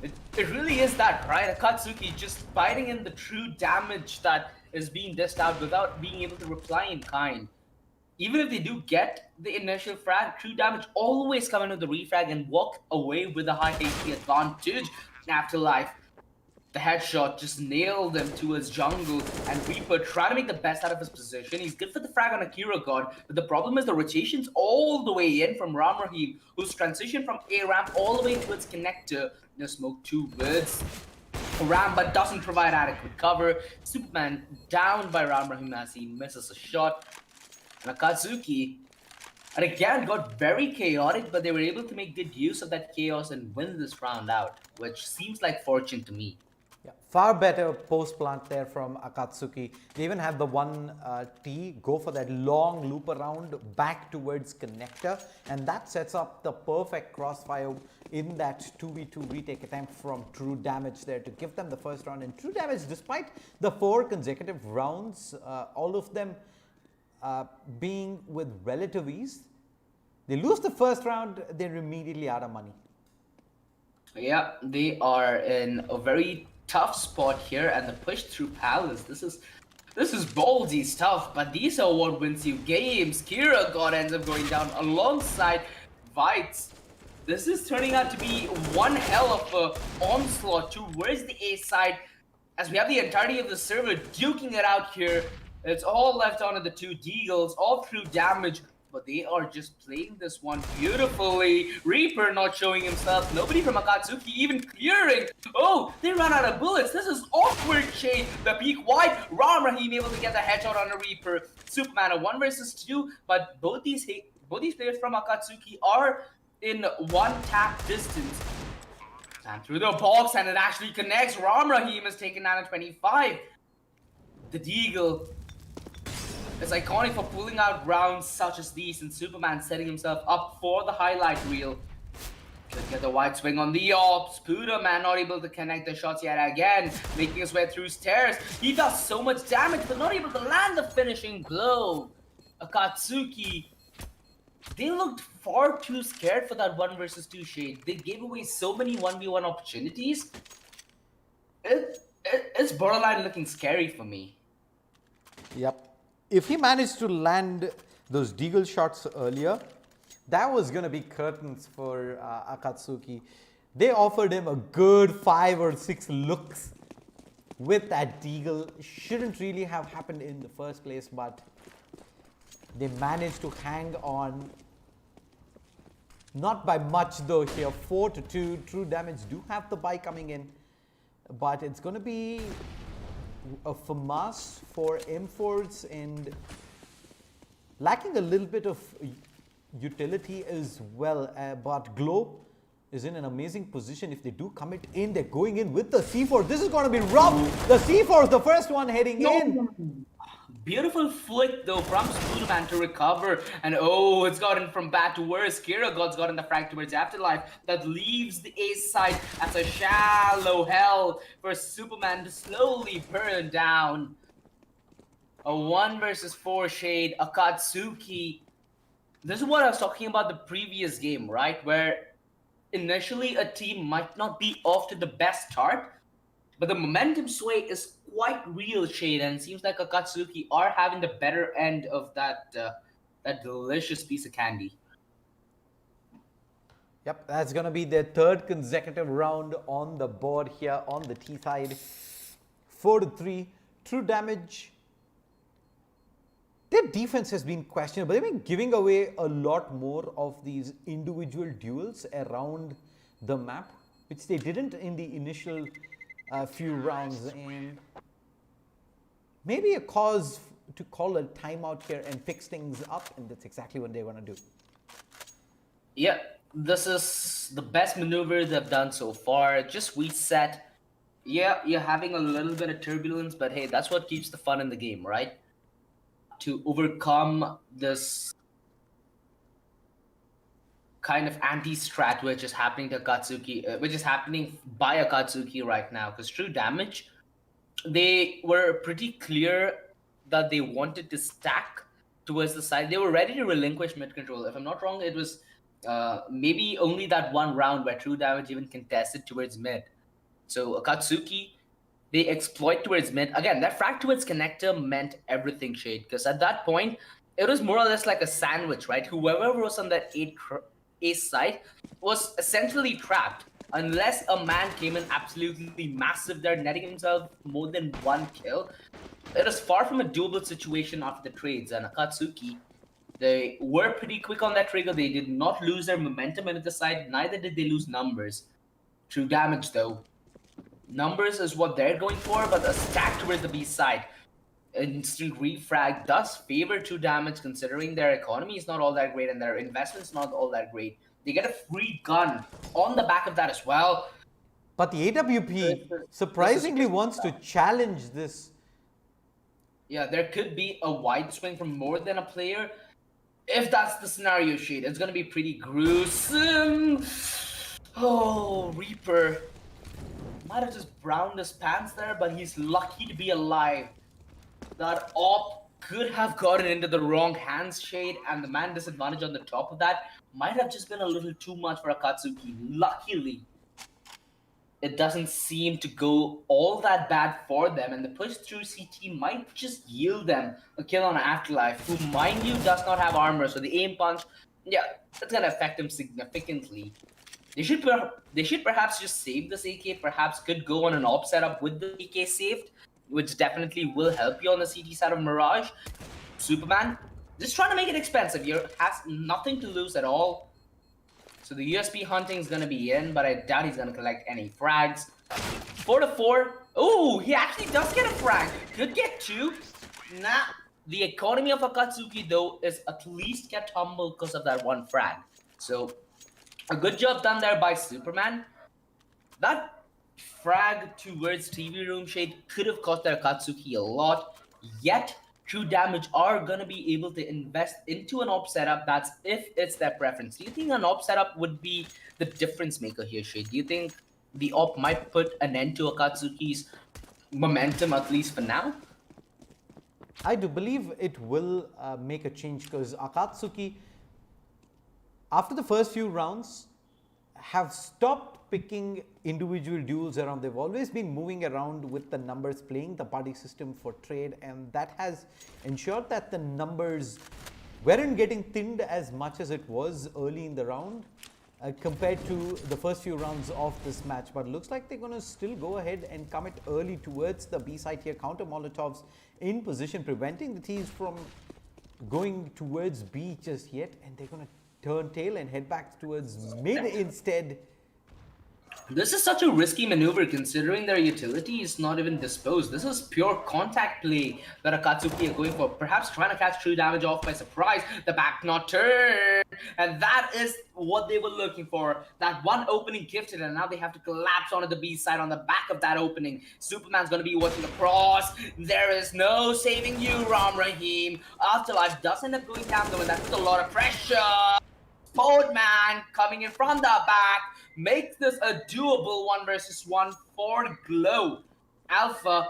It really is that, right? Akatsuki just biting in the true damage that is being dished out without being able to reply in kind. Even if they do get the initial frag, True Damage always come in with the refrag and walk away with a high HP advantage. Afterlife The headshot just nailed him towards jungle, and Reaper trying to make the best out of his position. He's good for the frag on Akira God, but the problem is the rotations all the way in from Ram Rahim, who's transitioned from A ramp all the way towards connector. Smoke towards Ram, but doesn't provide adequate cover. Superman down by Ram Rahim as he misses a shot. And Akatsuki, and again, got very chaotic, but they were able to make good use of that chaos and win this round out, which seems like fortune to me. Yeah, far better post plant there from Akatsuki. They even had the one T go for that long loop around back towards connector, and that sets up the perfect crossfire in that 2v2 retake attempt from True Damage there to give them the first round. And True Damage, despite the 4 consecutive rounds, all of them being with relative ease, they lose the first round, they're immediately out of money. Yeah, they are in a very tough spot here, and the push through Palace. This is ballsy stuff, but these are what wins you games. Kira God ends up going down alongside Vites. This is turning out to be one hell of a onslaught towards the A side, as we have the entirety of the server duking it out here. It's all left on to the two Deagles, all through damage. But they are just playing this one beautifully. Reaper not showing himself. Nobody from Akatsuki even clearing. Oh, they ran out of bullets. This is awkward shade. The peak wide. Ram Rahim able to get the headshot on a Reaper. Superman a 1 versus 2. But both these players from Akatsuki are in one tap distance. And through the box, and it actually connects. Ram Rahim is taken down at 25. The Deagle. It's iconic for pulling out rounds such as these, and Superman setting himself up for the highlight reel. Could get the wide swing on the ops. Pudaman not able to connect the shots yet again, making his way through stairs. He does so much damage, but not able to land the finishing blow. Akatsuki, they looked far too scared for that 1 versus 2 shade. They gave away so many 1v1 opportunities. It's borderline looking scary for me. Yep. If he managed to land those Deagle shots earlier, that was going to be curtains for Akatsuki. They offered him a good 5 or 6 looks with that Deagle. Shouldn't really have happened in the first place, but they managed to hang on. Not by much though here, 4-2. True Damage do have the buy coming in, but it's going to be a FAMAS for M4s and lacking a little bit of utility as well. But Glow is in an amazing position. If they do commit in, they're going in with the C4. This is going to be rough. The C4 is the first one heading in. Beautiful flick though from Superman to recover, and oh, it's gotten from bad to worse. Kira God's gotten the frag towards Afterlife that leaves the A side as a shallow hell for Superman to slowly burn down. A 1 versus 4 shade. Akatsuki. This is what I was talking about the previous game, right? Where initially a team might not be off to the best start, but the momentum sway is quite real, shade, and it seems like Akatsuki are having the better end of that that delicious piece of candy. Yep, that's going to be their 3rd consecutive round on the board here on the T side. 4-3. True Damage. Their defense has been questionable. They've been giving away a lot more of these individual duels around the map, which they didn't in the initial few rounds, and maybe a cause to call a timeout here and fix things up, and that's exactly what they want to do. Yeah, this is the best maneuver they've done so far. Just reset. Yeah, you're having a little bit of turbulence, but hey, that's what keeps the fun in the game, right? To overcome this kind of anti-strat which is happening to Akatsuki, which is happening by Akatsuki right now. Because True Damage, they were pretty clear that they wanted to stack towards the side. They were ready to relinquish mid control. If I'm not wrong, it was maybe only that one round where True Damage even contested towards mid. So Akatsuki, they exploit towards mid. Again, that frag towards connector meant everything, shade. Because at that point, it was more or less like a sandwich, right? Whoever was on that A side was essentially trapped. unless a man came in absolutely massive there, netting himself more than one kill, it is far from a doable situation after the trades. And Akatsuki, they were pretty quick on that trigger. They did not lose their momentum into the side, neither did they lose numbers. True damage though. Numbers is what they're going for, but a stack towards the B side. Instant refrag does favor true damage considering their economy is not all that great and their investment's not all that great. They get a free gun on the back of that as well. But the AWP surprisingly wants to challenge this. Yeah, there could be a wide swing from more than a player. If that's the scenario, Shade, it's gonna be pretty gruesome. Oh, Reaper might have just browned his pants there, but he's lucky to be alive. That op could have gotten into the wrong hands, Shade, and the man disadvantage on the top of that might have just been a little too much for Akatsuki. Luckily, it doesn't seem to go all that bad for them, and the push through CT might just yield them a kill on Afterlife, who, mind you, does not have armor, so the aim punch, yeah, that's gonna affect him significantly. They should perhaps just save this AK, perhaps could go on an op setup with the AK saved, which definitely will help you on the CT side of Mirage. Superman, just trying to make it expensive here, has nothing to lose at all. So the USP hunting is going to be in, but I doubt he's going to collect any frags. 4-4. Oh, he actually does get a frag. Could get 2. Nah, the economy of Akatsuki, though, is at least kept humble because of that 1 frag. So a good job done there by Superman. That frag towards TV room Shade could have cost their Akatsuki a lot, yet True Damage are going to be able to invest into an op setup. That's if it's their preference. Do you think an op setup would be the difference maker here, Shade? Do you think the op might put an end to Akatsuki's momentum, at least for now? I do believe it will make a change because Akatsuki, after the first few rounds, have stopped picking individual duels around. They've always been moving around with the numbers, playing the party system for trade, and that has ensured that the numbers weren't getting thinned as much as it was early in the round compared to the first few rounds of this match. But it looks like they're going to still go ahead and commit early towards the B side here. Counter Molotovs in position, preventing the T's from going towards B just yet, and they're going to turn tail and head back towards mid instead. This is such a risky maneuver considering their utility is not even disposed. This is pure contact play that Akatsuki are going for. Perhaps trying to catch True Damage off by surprise. The back not turn. And that is what they were looking for. That one opening gifted, and now they have to collapse onto the B side on the back of that opening. Superman's going to be watching across. There is no saving you, Ram Rahim. Afterlife does end up going down though, and that puts a lot of pressure. Sportman coming in from the back makes this a doable 1 versus 1 for Glow. Alpha,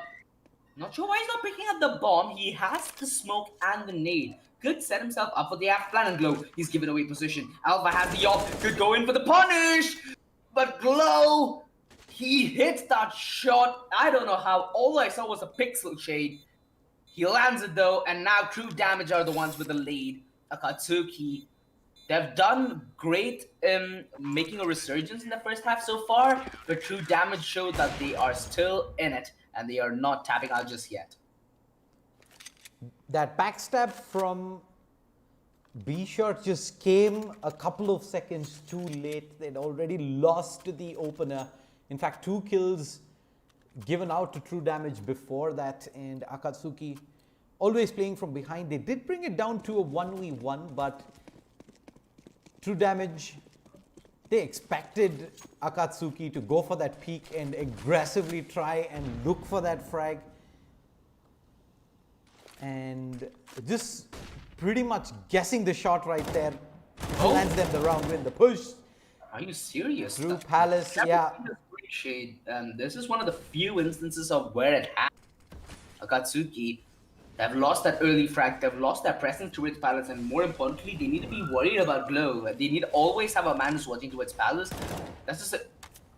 not sure why he's not picking up the bomb. He has the smoke and the nade. Could set himself up for the half plan, and Glow, he's given away position. Alpha has the op, could go in for the punish, but Glow, he hits that shot. I don't know how, all I saw was a pixel shade. He lands it though, and now True Damage are the ones with the lead. Akatsuki, they've done great in making a resurgence in the first half so far, but True Damage showed that they are still in it, and they are not tapping out just yet. That backstab from B Shot just came a couple of seconds too late. They'd already lost the opener. In fact, 2 kills given out to True Damage before that, and Akatsuki always playing from behind. They did bring it down to a 1v1, but True Damage, they expected Akatsuki to go for that peek and aggressively try and look for that frag. And just pretty much guessing the shot right there. Lands them the round win. The push. Are you serious? Through Palace, yeah. Shade, and this is one of the few instances of where it happened. Akatsuki, they've lost that early frag, they've lost that presence towards Palace, and more importantly, they need to be worried about Glow. They need to always have a man who's watching towards Palace. That's just it.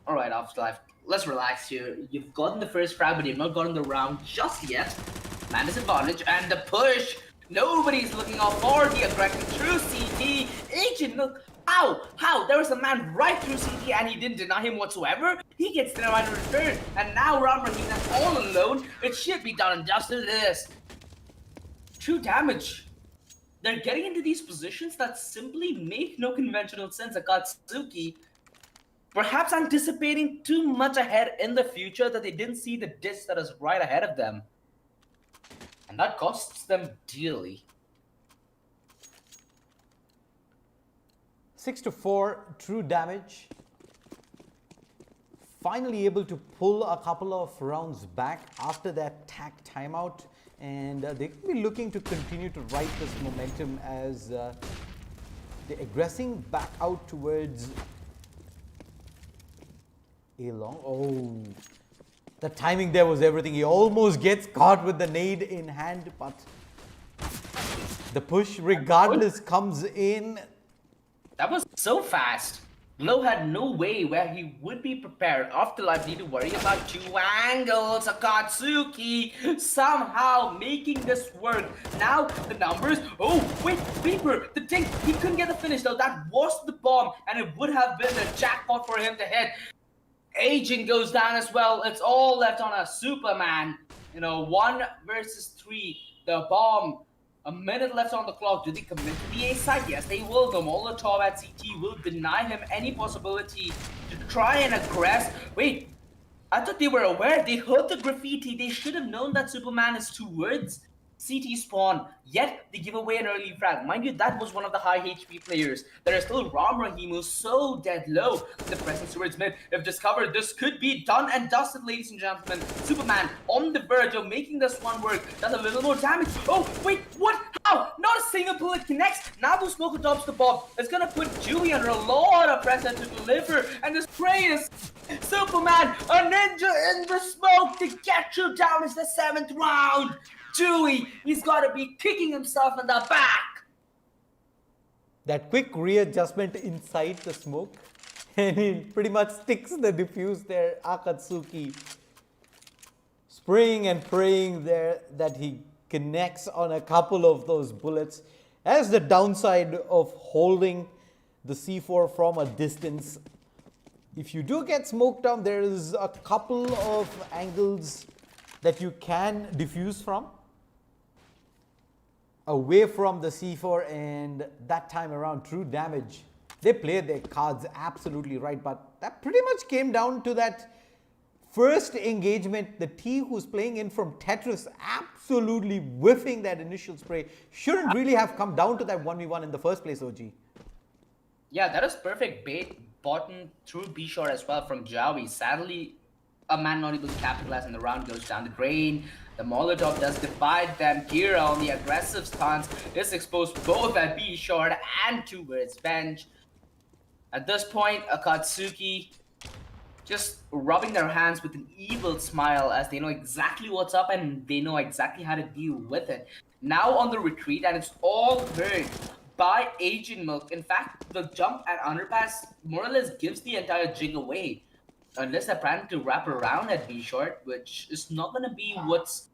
Alright, Afterlife, let's relax here. You've gotten the first frag, but you've not gotten the round just yet. Man disadvantage, and the push. Nobody's looking out for the aggression through CT. Agent, look, How? There was a man right through CT and he didn't deny him whatsoever. He gets denied in return. And now Ram Rahim is all alone. It should be done and dusted. It is. True damage. They're getting into these positions that simply make no conventional sense. Akatsuki, perhaps anticipating too much ahead in the future that they didn't see the disc that is right ahead of them. And that costs them dearly. 6-4 true damage. Finally able to pull a couple of rounds back after that tack timeout. And they could be looking to continue to ride this momentum as they're aggressing back out towards A long. Oh, the timing there was everything. He almost gets caught with the nade in hand, but the push regardless comes in. That was so fast. Low had no way where he would be prepared. Afterlife need to worry about two angles. Akatsuki somehow making this work. Now the numbers. Oh, wait, Reaper, the thing, he couldn't get the finish though. That was the bomb, and it would have been a jackpot for him to hit. Agent goes down as well. It's all left on a Superman. 1 versus 3. The bomb. A minute left on the clock. Do they commit to the A side? Yes, they will. The Molotov at CT will deny him any possibility to try and aggress. Wait, I thought they were aware. They heard the graffiti. They should have known that Superman is towards CT spawn. Yet they give away an early frag. Mind you, that was one of the high HP players. There is still Ram Rahim, who's so dead low. The presence towards mid, if discovered, this could be done and dusted, ladies and gentlemen. Superman on the verge of making this one work. Does a little more damage. Oh, wait, what? How? Not a single bullet connects. Now the smoke adopts the bomb. It's gonna put Dewey under a lot of pressure to deliver. And the spray is Superman, a ninja in the smoke to get you down. It's the 7th round. Dewey, he's got to be kicking himself in the back. That quick readjustment inside the smoke, and he pretty much sticks the defuse there. Akatsuki spraying and praying there that he connects on a couple of those bullets. As the downside of holding the C4 from a distance, if you do get smoked down, there is a couple of angles that you can defuse from, away from the C4, and that time around, true damage. They played their cards absolutely right, but that pretty much came down to that first engagement. The T who's playing in from Tetris absolutely whiffing that initial spray. Shouldn't really have come down to that 1v1 in the first place, OG. Yeah, that is perfect bait bottom through B short as well from Jawi. Sadly, a man not able to capitalize, and the round goes down the drain. The Molotov does divide them. Kira on the aggressive stance is exposed both at B short and towards bench. At this point, Akatsuki just rubbing their hands with an evil smile as they know exactly what's up and they know exactly how to deal with it. Now on the retreat, and it's all heard by Agent Milk. In fact, the jump at underpass more or less gives the entire jig away. Unless they're planning to wrap around at B short, which is not going to be what's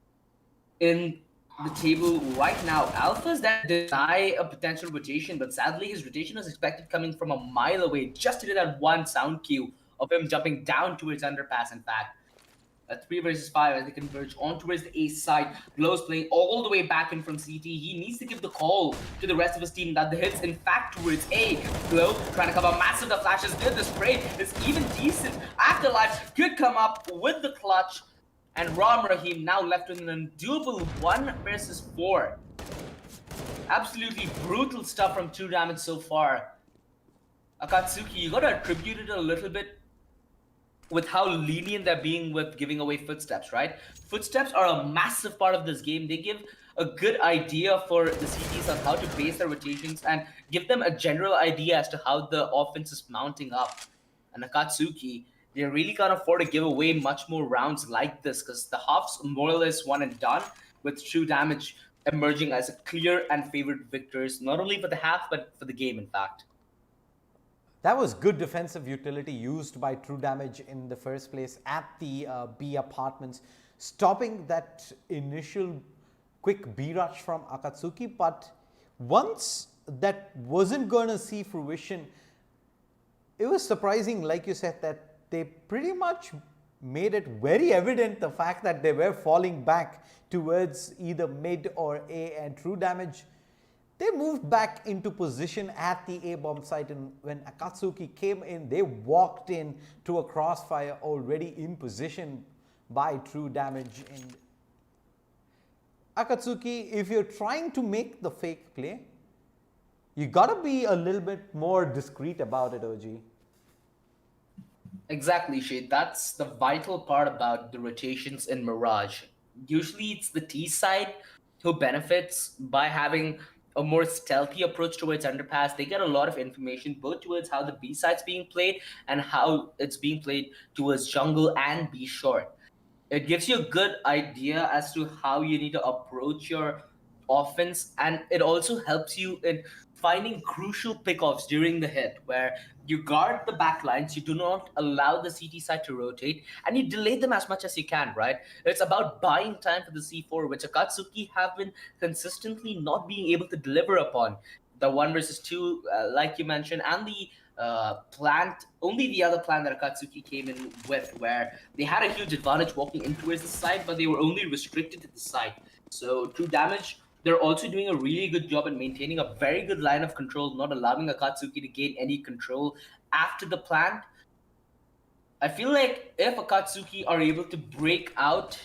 in the table right now. Alphas that deny a potential rotation, but sadly his rotation is expected coming from a mile away, just to do that one sound cue of him jumping down towards underpass. In fact, a 3 versus 5 as they converge on towards the A side. Glow's playing all the way back in from CT. He needs to give the call to the rest of his team that the hits in fact towards A. Glow trying to cover massive. The flashes good. The spray is even decent. Afterlife could come up with the clutch. And Ram Rahim now left with an undoable 1 versus 4. Absolutely brutal stuff from True Damage so far. Akatsuki, you gotta attribute it a little bit with how lenient they're being with giving away footsteps, right? Footsteps are a massive part of this game. They give a good idea for the CTs on how to base their rotations and give them a general idea as to how the offense is mounting up. And Akatsuki, they really can't afford to give away much more rounds like this because the half's more or less one and done, with True Damage emerging as a clear and favored victors, not only for the half, but for the game, in fact. That was good defensive utility used by True Damage in the first place at the B apartments, stopping that initial quick B rush from Akatsuki. But once that wasn't going to see fruition, It was surprising, like you said, that they pretty much made it very evident the fact that they were falling back towards either mid or A, and True Damage, they moved back into position at the A bomb site, and when Akatsuki came in, they walked in to a crossfire already in position by True Damage. And Akatsuki, if you're trying to make the fake play, you gotta be a little bit more discreet about it, OG. Exactly, Shade. That's the vital part about the rotations in Mirage. Usually it's the T side who benefits by having a more stealthy approach towards underpass. They get a lot of information both towards how the B side's being played and how it's being played towards jungle and B short. It gives you a good idea as to how you need to approach your offense, and it also helps you in finding crucial pickoffs during the hit where you guard the backlines, you do not allow the CT side to rotate, and you delay them as much as you can, right? It's about buying time for the C4, which Akatsuki have been consistently not being able to deliver upon. The 1 versus 2, like you mentioned, and the plant, only the other plant that Akatsuki came in with, where they had a huge advantage walking in towards the side, but they were only restricted to the side. So True Damage, they're also doing a really good job in maintaining a very good line of control, not allowing Akatsuki to gain any control after the plant. I feel like if Akatsuki are able to break out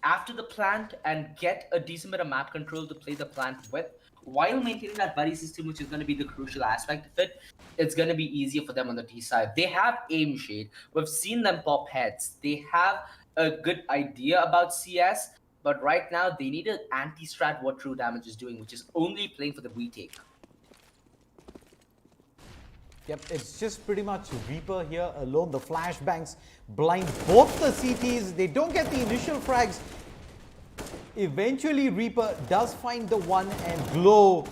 after the plant and get a decent bit of map control to play the plant with, while maintaining that buddy system, which is going to be the crucial aspect of it, it's going to be easier for them on the T side. They have aim shade. We've seen them pop heads. They have a good idea about CS, but right now they need an anti-strat what True Damage is doing, which is only playing for the retake. Yep, it's just pretty much Reaper here alone. The flashbangs blind both the CTs. They don't get the initial frags. Eventually, Reaper does find the one, and Glow,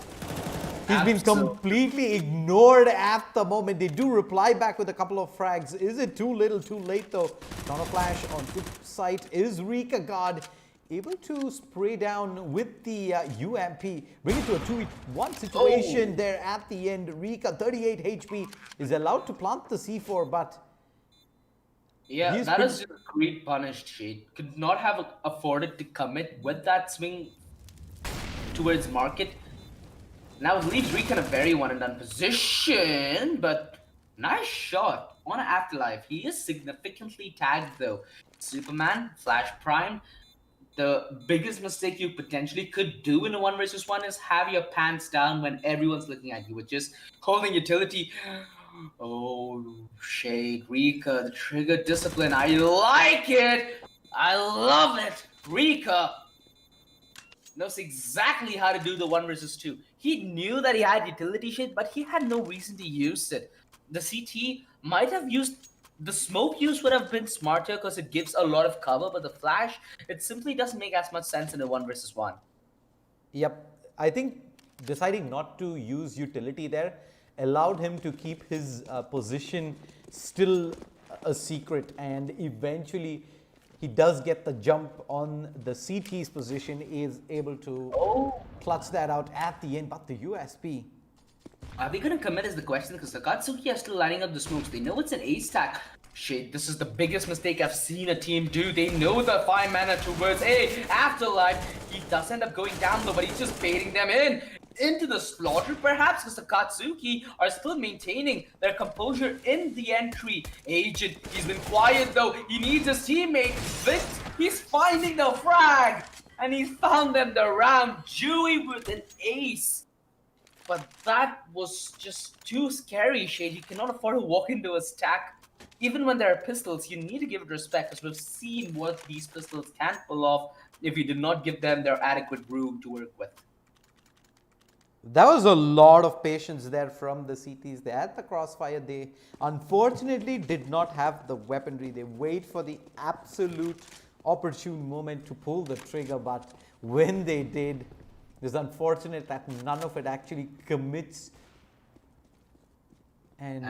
he's been completely ignored at the moment. They do reply back with a couple of frags. Is it too little, too late though? Counter flash on tip site. Is Rika God able to spray down with the UMP, bring it to a 2v1 situation there at the end. Rika, 38 HP, is allowed to plant the C4, but yeah, that is a great punished Shade. Could not have afforded to commit with that swing towards market. Now it leaves Rika in a very one and done position, but nice shot on Afterlife. He is significantly tagged though. Superman, Flash Prime. The biggest mistake you potentially could do in a 1 versus 1 is have your pants down when everyone's looking at you, with just holding utility. Oh, Shade, Rika, the trigger discipline. I like it. I love it. Rika knows exactly how to do the 1 versus 2. He knew that he had utility shit, but he had no reason to use it. The CT might have used, the smoke use would have been smarter because it gives a lot of cover, but the flash, it simply doesn't make as much sense in a 1 versus 1. Yep, I think deciding not to use utility there allowed him to keep his position still a secret, and eventually he does get the jump on the CT's position, is able to clutch that out at the end, but the USP. Are they going to commit is the question, because the Akatsuki are still lining up the smokes. They know it's an ace stack. Shit, this is the biggest mistake I've seen a team do. They know the 5 mana towards Afterlife. He does end up going down though, but he's just baiting them into the slaughter perhaps, because the Akatsuki are still maintaining their composure in the entry. Agent, he's been quiet though. He needs his teammate. Vic, he's finding the frag, and he found them the round. Dewey with an ace. But that was just too scary, Shade. You cannot afford to walk into a stack. Even when there are pistols, you need to give it respect, because we've seen what these pistols can pull off if you do not give them their adequate room to work with. That was a lot of patience there from the CTs. They had the crossfire. They unfortunately did not have the weaponry. They wait for the absolute opportune moment to pull the trigger, but when they did, it was unfortunate that none of it actually commits. And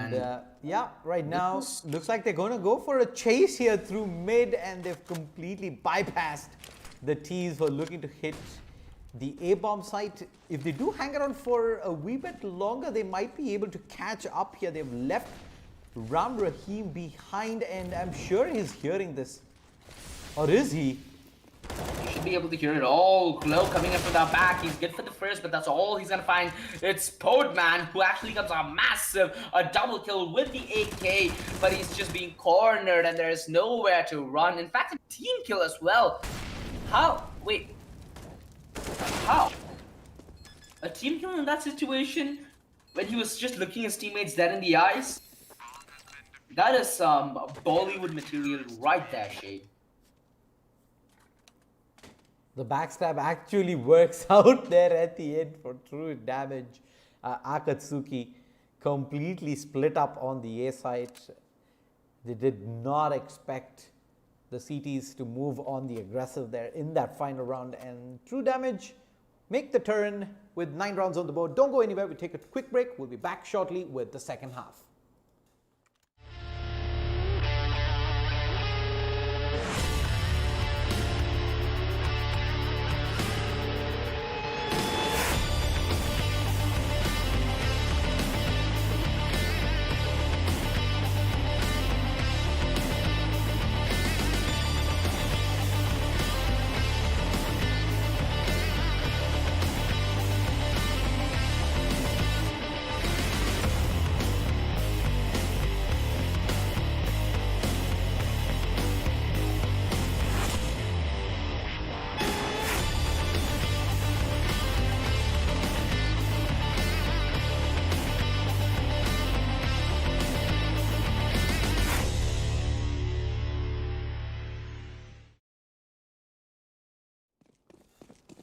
yeah, right now looks like they're going to go for a chase here through mid, and they've completely bypassed the T's who are looking to hit the A-bomb site. If they do hang around for a wee bit longer, they might be able to catch up here. They've left Ram Rahim behind, and I'm sure he's hearing this. Or is he? You should be able to hear it all. Glow coming in from the back. He's good for the first, but that's all he's gonna find. It's Podman, who actually comes a massive double kill with the 8K, but he's just being cornered and there's nowhere to run. In fact, a team kill as well. How? Wait. How? A team kill in that situation when he was just looking his teammates dead in the eyes? That is some Bollywood material right there, Shade. The backstab actually works out there at the end for true damage. Akatsuki completely split up on the A side. They did not expect the CTs to move on the aggressive there in that final round, and true damage make the turn with 9 rounds on the board. Don't go anywhere. We take a quick break. We'll be back shortly with the second half.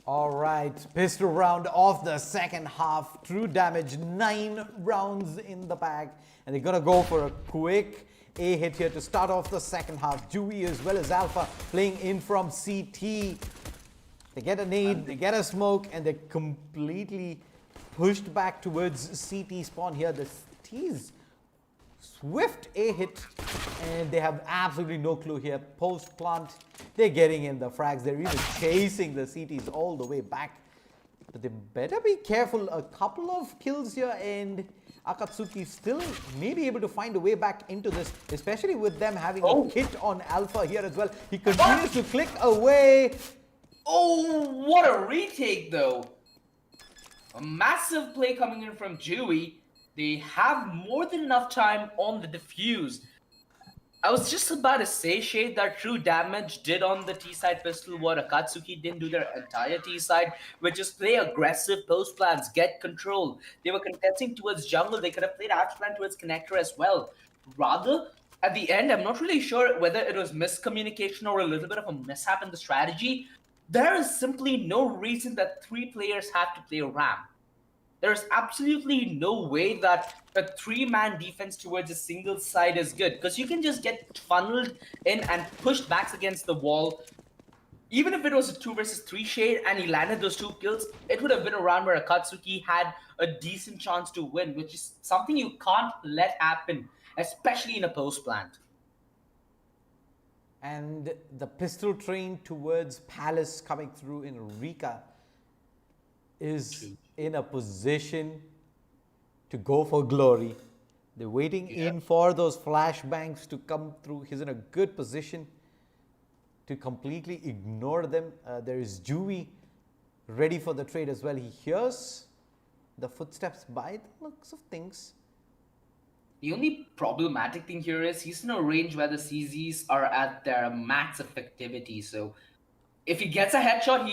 All right, pistol round of the second half. True damage, 9 rounds in the bag. And they're going to go for a quick A hit here to start off the second half. Dewey as well as Alpha playing in from CT. They get a nade, they get a smoke, and they're completely pushed back towards CT spawn here. The CT's swift A hit, and they have absolutely no clue here. Post plant, they're getting in the frags. They're even chasing the CTs all the way back. But they better be careful. A couple of kills here, and Akatsuki still may be able to find a way back into this, especially with them having a hit on Alpha here as well. He continues to click away. Oh, what a retake though. A massive play coming in from Dewey. They have more than enough time on the defuse. I was just about to say, Shade, that true damage did on the T-side pistol what Akatsuki didn't do their entire T-side, which is play aggressive post plans, get control. They were contesting towards jungle. They could have played axe plan towards connector as well. Rather, at the end, I'm not really sure whether it was miscommunication or a little bit of a mishap in the strategy. There is simply no reason that 3 players have to play RAM. There's absolutely no way that a 3-man defense towards a single side is good, because you can just get funneled in and pushed back against the wall. Even if it was a 2 versus 3 Shade and he landed those 2 kills, it would have been a round where Akatsuki had a decent chance to win, which is something you can't let happen, especially in a post plant. And the pistol train towards Palace coming through in Rika is in a position to go for glory. They're waiting in for those flashbangs to come through. He's in a good position to completely ignore them. There is Dewey ready for the trade as well. He hears the footsteps by the looks of things. The only problematic thing here is he's in a range where the CZs are at their max effectivity. So if he gets a headshot,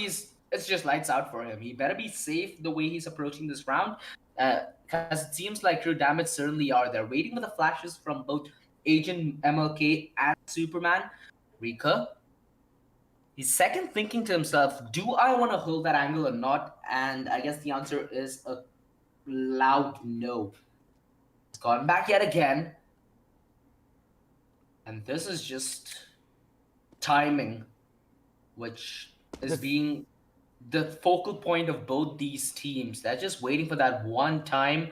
it's just lights out for him. He better be safe the way he's approaching this round, because it seems like true damage certainly are. They're waiting for the flashes from both Agent MLK and Superman. Rika, he's second thinking to himself, do I want to hold that angle or not? And I guess the answer is a loud no. It's gone back yet again. And this is just timing, which is being the focal point of both these teams. They're just waiting for that one time,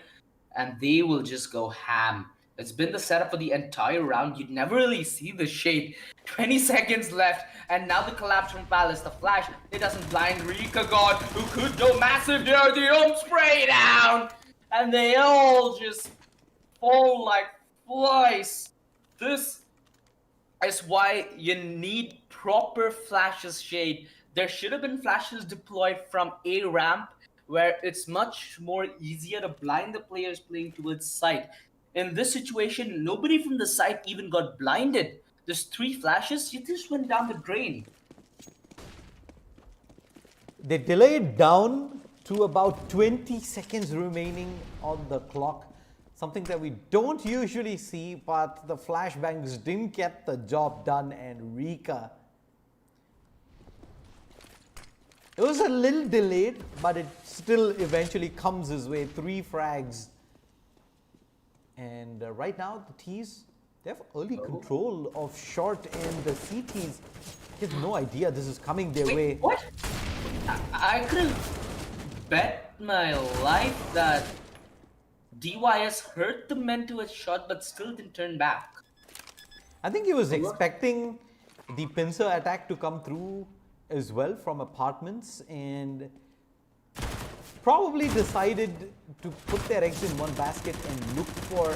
and they will just go ham. It's been the setup for the entire round. You'd never really see the shade. 20 seconds left, and now the collapse from Palace. The flash, it doesn't blind Rika God, who could go massive here. The spray down, and they all just fall like twice. This is why you need proper flashes, Shade. There should have been flashes deployed from A ramp where it's much more easier to blind the players playing towards site. In this situation, nobody from the site even got blinded. There's three flashes, you just went down the drain. They delayed down to about 20 seconds remaining on the clock. Something that we don't usually see, but the flashbangs didn't get the job done, and Rika. It was a little delayed, but it still eventually comes his way. 3 frags. And right now, the T's, they have early control of short, and the CTs, they have no idea this is coming their way. What? I could have bet my life that DYS hurt the men to a shot but still didn't turn back. I think he was expecting the pincer attack to come through as well from apartments, and probably decided to put their eggs in one basket and look for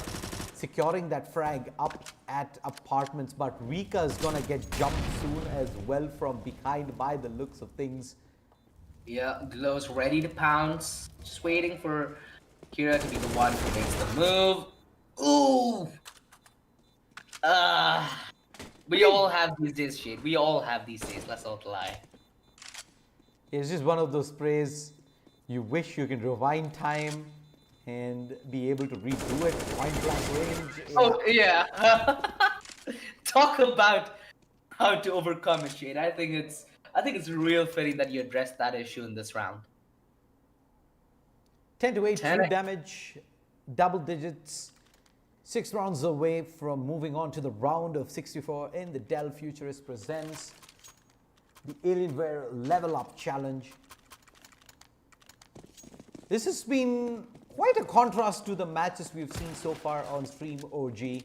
securing that frag up at apartments. But Rika is gonna get jumped soon as well from behind by the looks of things. Yeah, Glow's ready to pounce, just waiting for Kira to be the one who makes the move. Ooh! We all have these days, Shade. We all have these days, let's not lie. It's just one of those sprays you wish you can rewind time and be able to redo it at point blank range. Oh, yeah. Talk about how to overcome it, Shade. I think it's real fitting that you addressed that issue in this round. 10 to 8 10. true damage, double digits, 6 rounds away from moving on to the round of 64 in the Dell Futurist presents the Alienware LevelUp challenge. This has been quite a contrast to the matches we've seen so far on stream, OG.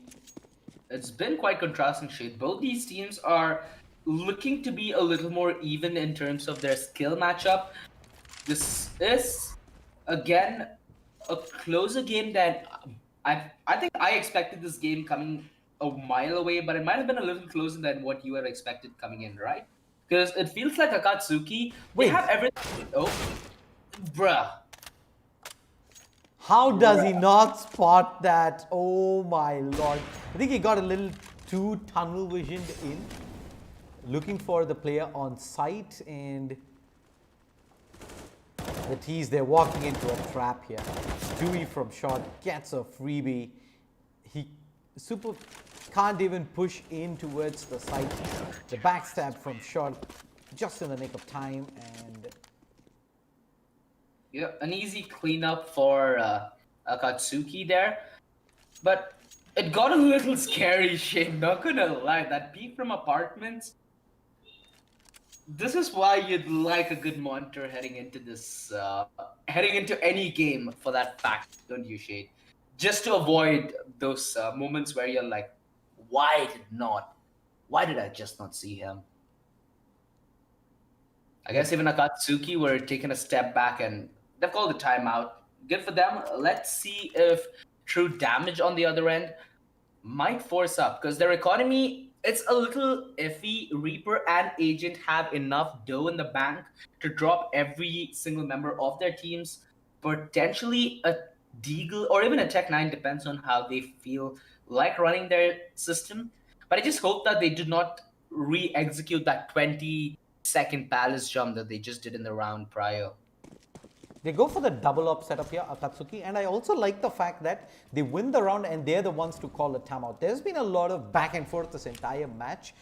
It's been quite contrasting, Shade. Both these teams are looking to be a little more even in terms of their skill matchup. This is, again, a closer game than I think I expected this game coming a mile away, but it might have been a little closer than what you had expected coming in, right? Because it feels like Akatsuki, they Wait. have everything. Oh, bruh. How does he not spot that? Oh my lord. I think he got a little too tunnel visioned in, looking for the player on site, and the T's, they're walking into a trap here. Dewey from short gets a freebie. He super can't even push in towards the site. The backstab from short just in the nick of time, and Yeah, an easy cleanup for Akatsuki there. But it got a little scary, Shane, not gonna lie. That peek from apartments, this is why you'd like a good monitor heading into this, heading into any game for that fact, don't you, Shade? Just to avoid those moments where you're like, why did I just not see him? I guess even Akatsuki were taking a step back and they've called a timeout. Good for them. Let's see if true damage on the other end might force up, because their economy, it's a little iffy. Reaper and Agent have enough dough in the bank to drop every single member of their teams. Potentially a Deagle or even a Tech 9, depends on how they feel like running their system. But I just hope that they do not re-execute that 20-second palace jump that they just did in the round prior. they go for the double up setup here, Akatsuki, and I also like the fact that they win the round and they're the ones to call a timeout. There's been a lot of back and forth this entire match,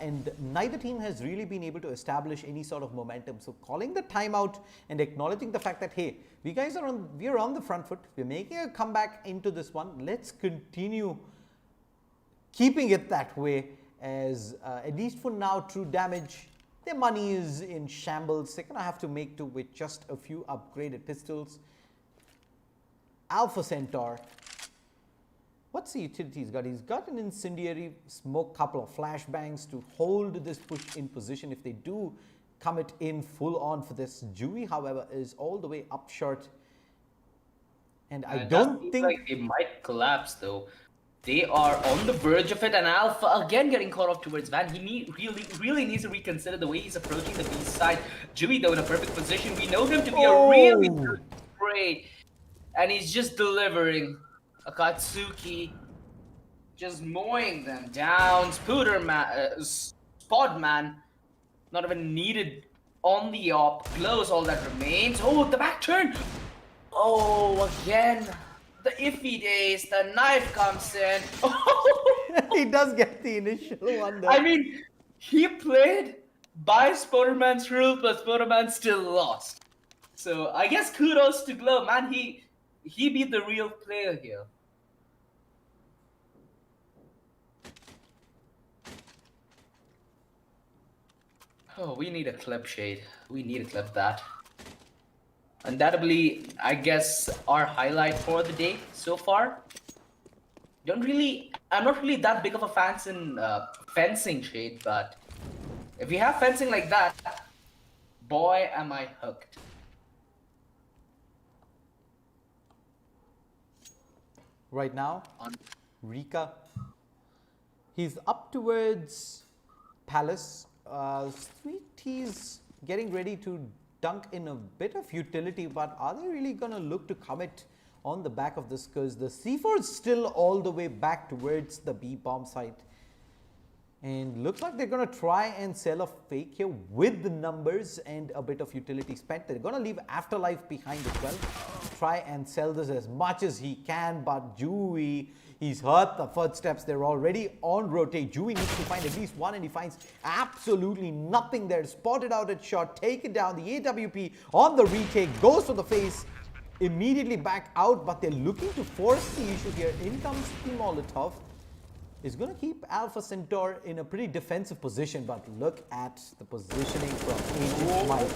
and neither team has really been able to establish any sort of momentum. So calling the timeout and acknowledging the fact that, hey, we're on the front foot, we're making a comeback into this one, let's continue keeping it that way, as at least for now, true damage, their money is in shambles. They're going to have to make do with just a few upgraded pistols. Alpha Centaur, what's the utility he's got? He's got an incendiary smoke, couple of flashbangs to hold this push in position if they do come it in full on for this. Dewey, however, is all the way up short. And I don't think like it might collapse though. They are on the verge of it, and Alpha again getting caught off towards Van. He really needs to reconsider the way he's approaching the B side. Jui, though, in a perfect position. We know him to be a really good spray, and he's just delivering. Akatsuki just mowing them down. Spotman, not even needed on the op. Close all that remains. Oh, the back turn. Oh, again. The iffy days, the knife comes in. He does get the initial one though. I mean, he played by Spoderman's rule, but Spoderman still lost. So I guess kudos to Glow, man. He beat the real player here. Oh, we need a clip, Shade. We need a clip that. Undoubtedly, I guess our highlight for the day so far. I'm not really that big of a fan in fencing, Shade, but if you have fencing like that, boy, am I hooked. Right now, Rika, he's up towards Palace. He's getting ready to dunk in a bit of utility, but are they really going to look to commit on the back of this? Because the C4 is still all the way back towards the B bomb site. And looks like they're going to try and sell a fake here with the numbers and a bit of utility spent. They're going to leave Afterlife behind as well. Try and sell this as much as he can, but Jui, he's heard the footsteps. They're already on rotate. Jui needs to find at least one, and he finds absolutely nothing there. Spotted out at shot, taken down. The AWP on the retake, goes for the face, immediately back out, but they're looking to force the issue here. In comes the Molotov. Is going to keep Alpha Centaur in a pretty defensive position, but look at the positioning from Agent Mike.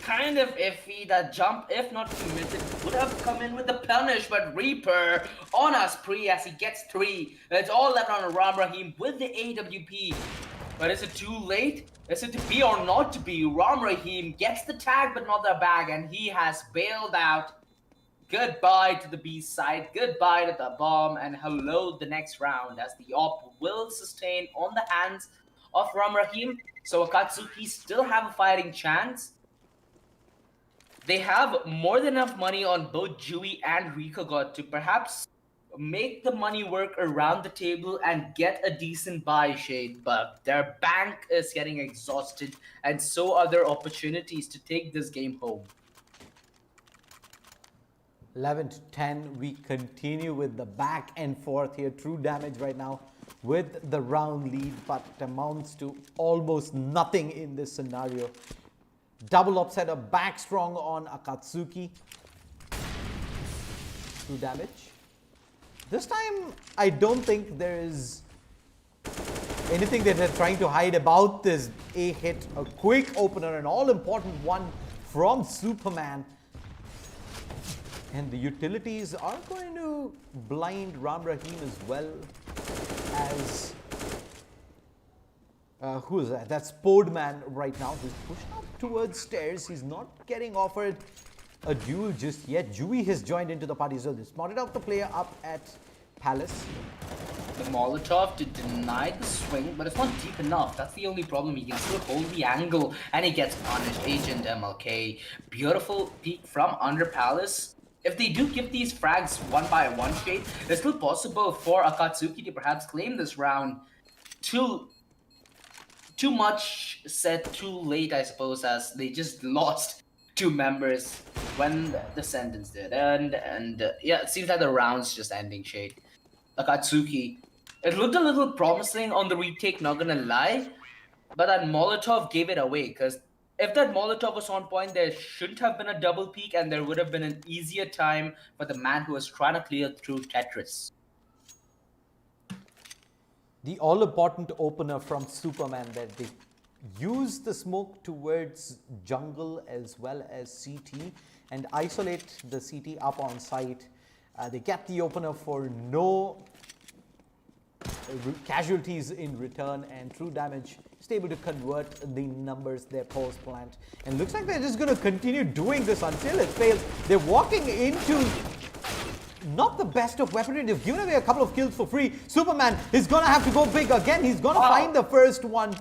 Kind of iffy. That jump, if not committed, would have come in with the punish, but Reaper on a spree as he gets 3. It's all left on Ram Rahim with the AWP. But is it too late? Is it to be or not to be? Ram Rahim gets the tag but not the bag, and he has bailed out. Goodbye to the B side, goodbye to the bomb, and hello the next round as the op will sustain on the hands of Ram Rahim. So Akatsuki still have a fighting chance. They have more than enough money on both Jui and Rika God to perhaps make the money work around the table and get a decent buy, Shade, but their bank is getting exhausted, and so are their opportunities to take this game home. 11 to 10, we continue with the back and forth here. True damage right now with the round lead, but it amounts to almost nothing in this scenario. Double upset, a back strong on Akatsuki. True damage. This time, I don't think there is anything that they're trying to hide about this. A hit, a quick opener, an all-important one from Superman. And the utilities are going to blind Ram Rahim as well as who is that? That's Podman right now, who's pushed up towards stairs. He's not getting offered a duel just yet. Jui has joined into the party as well. They spotted out the player up at Palace. The Molotov to deny the swing, but it's not deep enough. That's the only problem. He can still hold the angle, and he gets punished. Agent MLK. Beautiful peek from under Palace. If they do give these frags one by one, Shade, it's still possible for Akatsuki to perhaps claim this round. Too much said too late, I suppose, as they just lost 2 members when the sentence did. And yeah, it seems like the round's just ending, Shade. Akatsuki, it looked a little promising on the retake, not gonna lie, but that Molotov gave it away, because if that Molotov was on point, there shouldn't have been a double peak, and there would have been an easier time for the man who was trying to clear through Tetris. The all-important opener from Superman that they use the smoke towards jungle as well as CT and isolate the CT up on site. They get the opener for no casualties in return, and True Damage is able to convert the numbers there post plant. And looks like they're just going to continue doing this until it fails. They're walking into not the best of weaponry. They've given away a couple of kills for free. Superman is going to have to go big again. He's going to find the first one.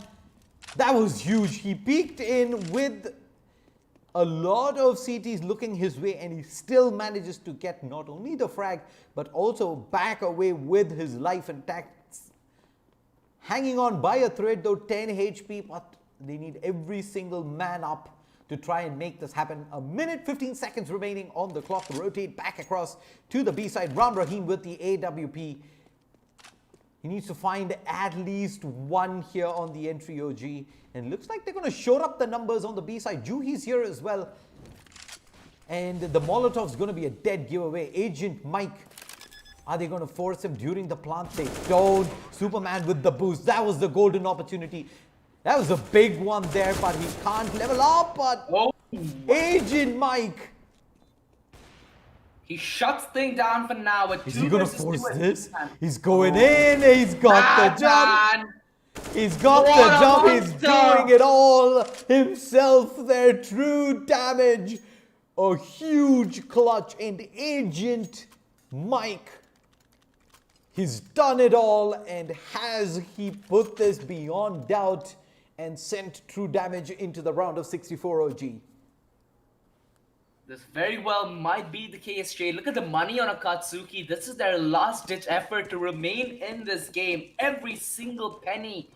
That was huge. He peeked in with a lot of CTs looking his way, and he still manages to get not only the frag, but also back away with his life intact. Hanging on by a thread though, 10 HP, but they need every single man up to try and make this happen. A minute, 15 seconds remaining on the clock to rotate back across to the B side. Ram Rahim with the AWP. He needs to find at least one here on the entry OG. And looks like they're going to shore up the numbers on the B side. Juhi's here as well. And the Molotov's going to be a dead giveaway. Agent Mike. Are they going to force him during the plant? They don't. Superman with the boost. That was the golden opportunity. That was a big one there, but he can't level up. But Agent Mike. He shuts things down for now. With Is he going to force this? He's going in. He's got the jump. He's got the jump. He's doing it all himself there. True damage. A huge clutch. And Agent Mike, he's done it all. And has he put this beyond doubt and sent true damage into the round of 64 OG? This very well might be the case, Jay. Look at the money on Akatsuki. This is their last-ditch effort to remain in this game. Every single penny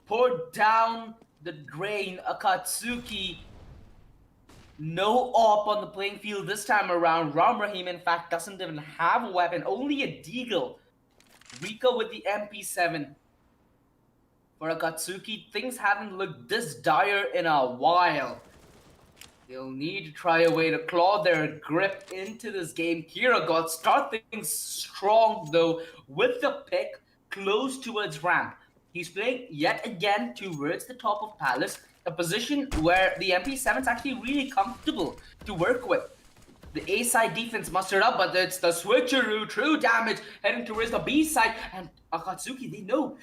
poured down the drain. Akatsuki, no op on the playing field this time around. Ram Rahim, in fact, doesn't even have a weapon. Only a deagle. Rika with the MP7. For Akatsuki, things haven't looked this dire in a while. They'll need to try a way to claw their grip into this game. Kira start things strong though with the pick close towards ramp. He's playing yet again towards the top of Palace, a position where the MP7 is actually really comfortable to work with. The A side defense mustered up, but it's the switcheroo, true damage heading towards the B side. And Akatsuki, they know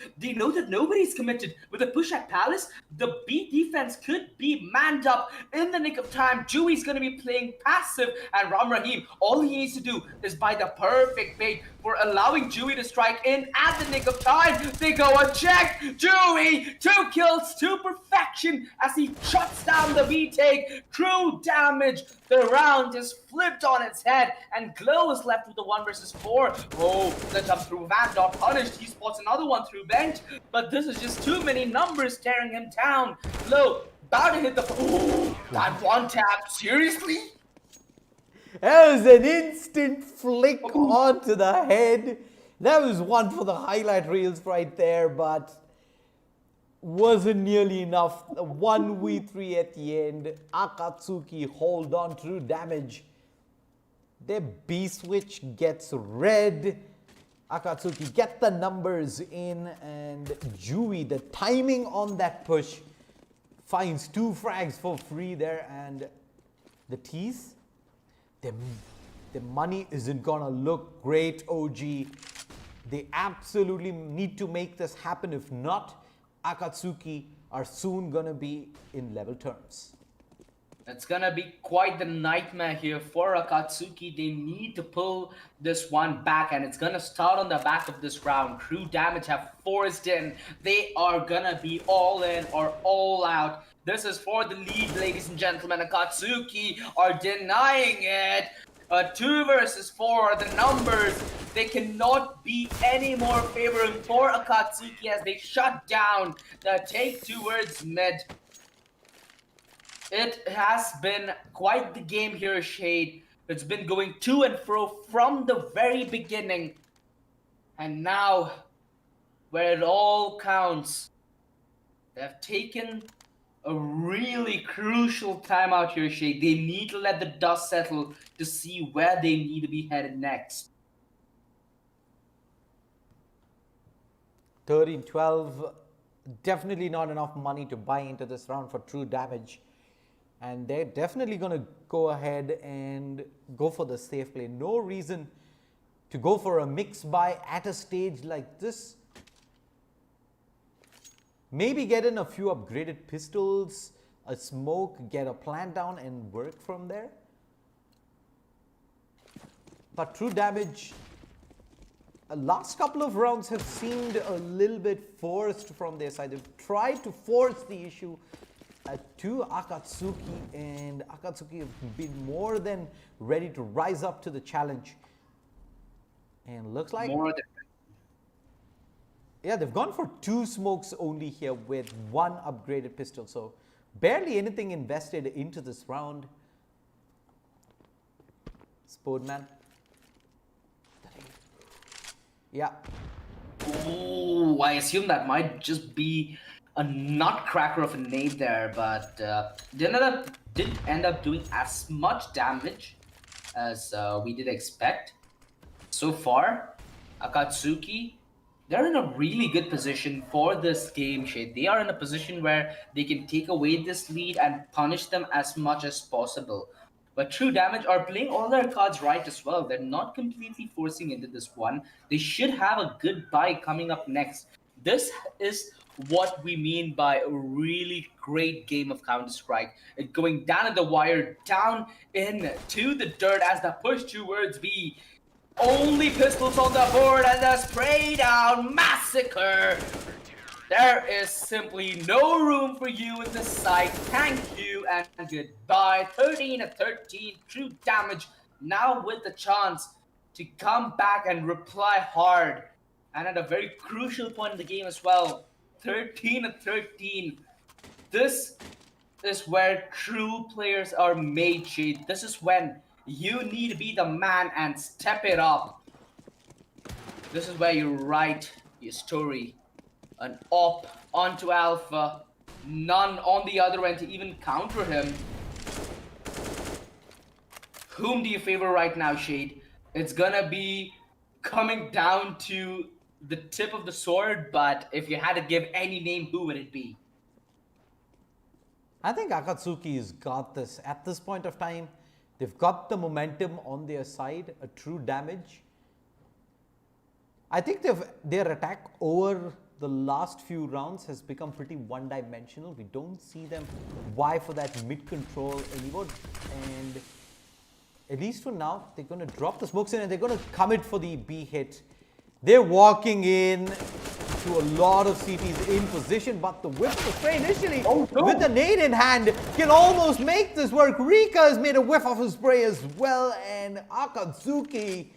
that nobody's committed. With a push at Palace, the B defense could be manned up in the nick of time. Jui's going to be playing passive, and Ram Rahim, all he needs to do is buy the perfect bait for allowing Jui to strike in at the nick of time. They go unchecked. Jui, 2 kills to perfection as he shuts down the B take. True damage. The round is flipped on its head, and Glow is left with the 1 versus 4. Oh, the jump through Van not punished. He spots another one through bench, but this is just too many numbers tearing him down. Glow about to hit the... Oh, that one tap. Seriously? That was an instant flick onto the head. That was one for the highlight reels right there, but wasn't nearly enough. 1v3 at the end. Akatsuki hold on through damage. Their B switch gets red. Akatsuki get the numbers in, and Jui, the timing on that push, finds 2 frags for free there, and the tease. The money isn't gonna look great, OG. They absolutely need to make this happen. If not, Akatsuki are soon gonna be in level terms. It's gonna be quite the nightmare here for Akatsuki. They need to pull this one back, and it's gonna start on the back of this round. True damage have forced in. They are gonna be all in or all out. This is for the lead, ladies and gentlemen. Akatsuki are denying it. 2 versus 4, the numbers, they cannot be any more favoring for Akatsuki as they shut down the take towards mid. It has been quite the game here, Shade. It's been going to and fro from the very beginning. And now, where it all counts, they've taken a really crucial time out here, Shade. They need to let the dust settle to see where they need to be headed next. 13-12, definitely not enough money to buy into this round for true damage. And they're definitely going to go ahead and go for the safe play. No reason to go for a mix buy at a stage like this. Maybe get in a few upgraded pistols, a smoke, get a plant down and work from there. But true damage, last couple of rounds have seemed a little bit forced from their side. They've tried to force the issue to Akatsuki, and Akatsuki have been more than ready to rise up to the challenge. And looks like, More than yeah, they've gone for 2 smokes only here with 1 upgraded pistol. So barely anything invested into this round. Sportman. Yeah. Ooh, I assume that might just be a nutcracker of a nade there, but didn't end up doing as much damage as we did expect. So far, Akatsuki, they're in a really good position for this game, Shade. They are in a position where they can take away this lead and punish them as much as possible. But True Damage are playing all their cards right as well. They're not completely forcing into this one. They should have a good buy coming up next. This is what we mean by a really great game of Counter-Strike. It going down at the wire, down into the dirt as the push towards B. Only pistols on the board and the spray down massacre. There is simply no room for you in this site. Thank you and goodbye. 13-13, True Damage now with the chance to come back and reply hard. And at a very crucial point in the game as well. 13-13. This is where true players are made, Shade. This is when you need to be the man and step it up. This is where you write your story. An op onto Alpha, none on the other end to even counter him. Whom do you favor right now, Shade? It's gonna be coming down to the tip of the sword, but if you had to give any name, who would it be? I think Akatsuki's got this. At this point of time, they've got the momentum on their side, a True Damage. I think their attack over the last few rounds has become pretty one-dimensional. We don't see them vie for that mid-control anymore. And at least for now, they're going to drop the smokes in and they're going to commit for the B hit. They're walking in to a lot of CTs in position, but the whiff of the spray initially with the nade in hand can almost make this work. Rika has made a whiff of his spray as well, and Akatsuki,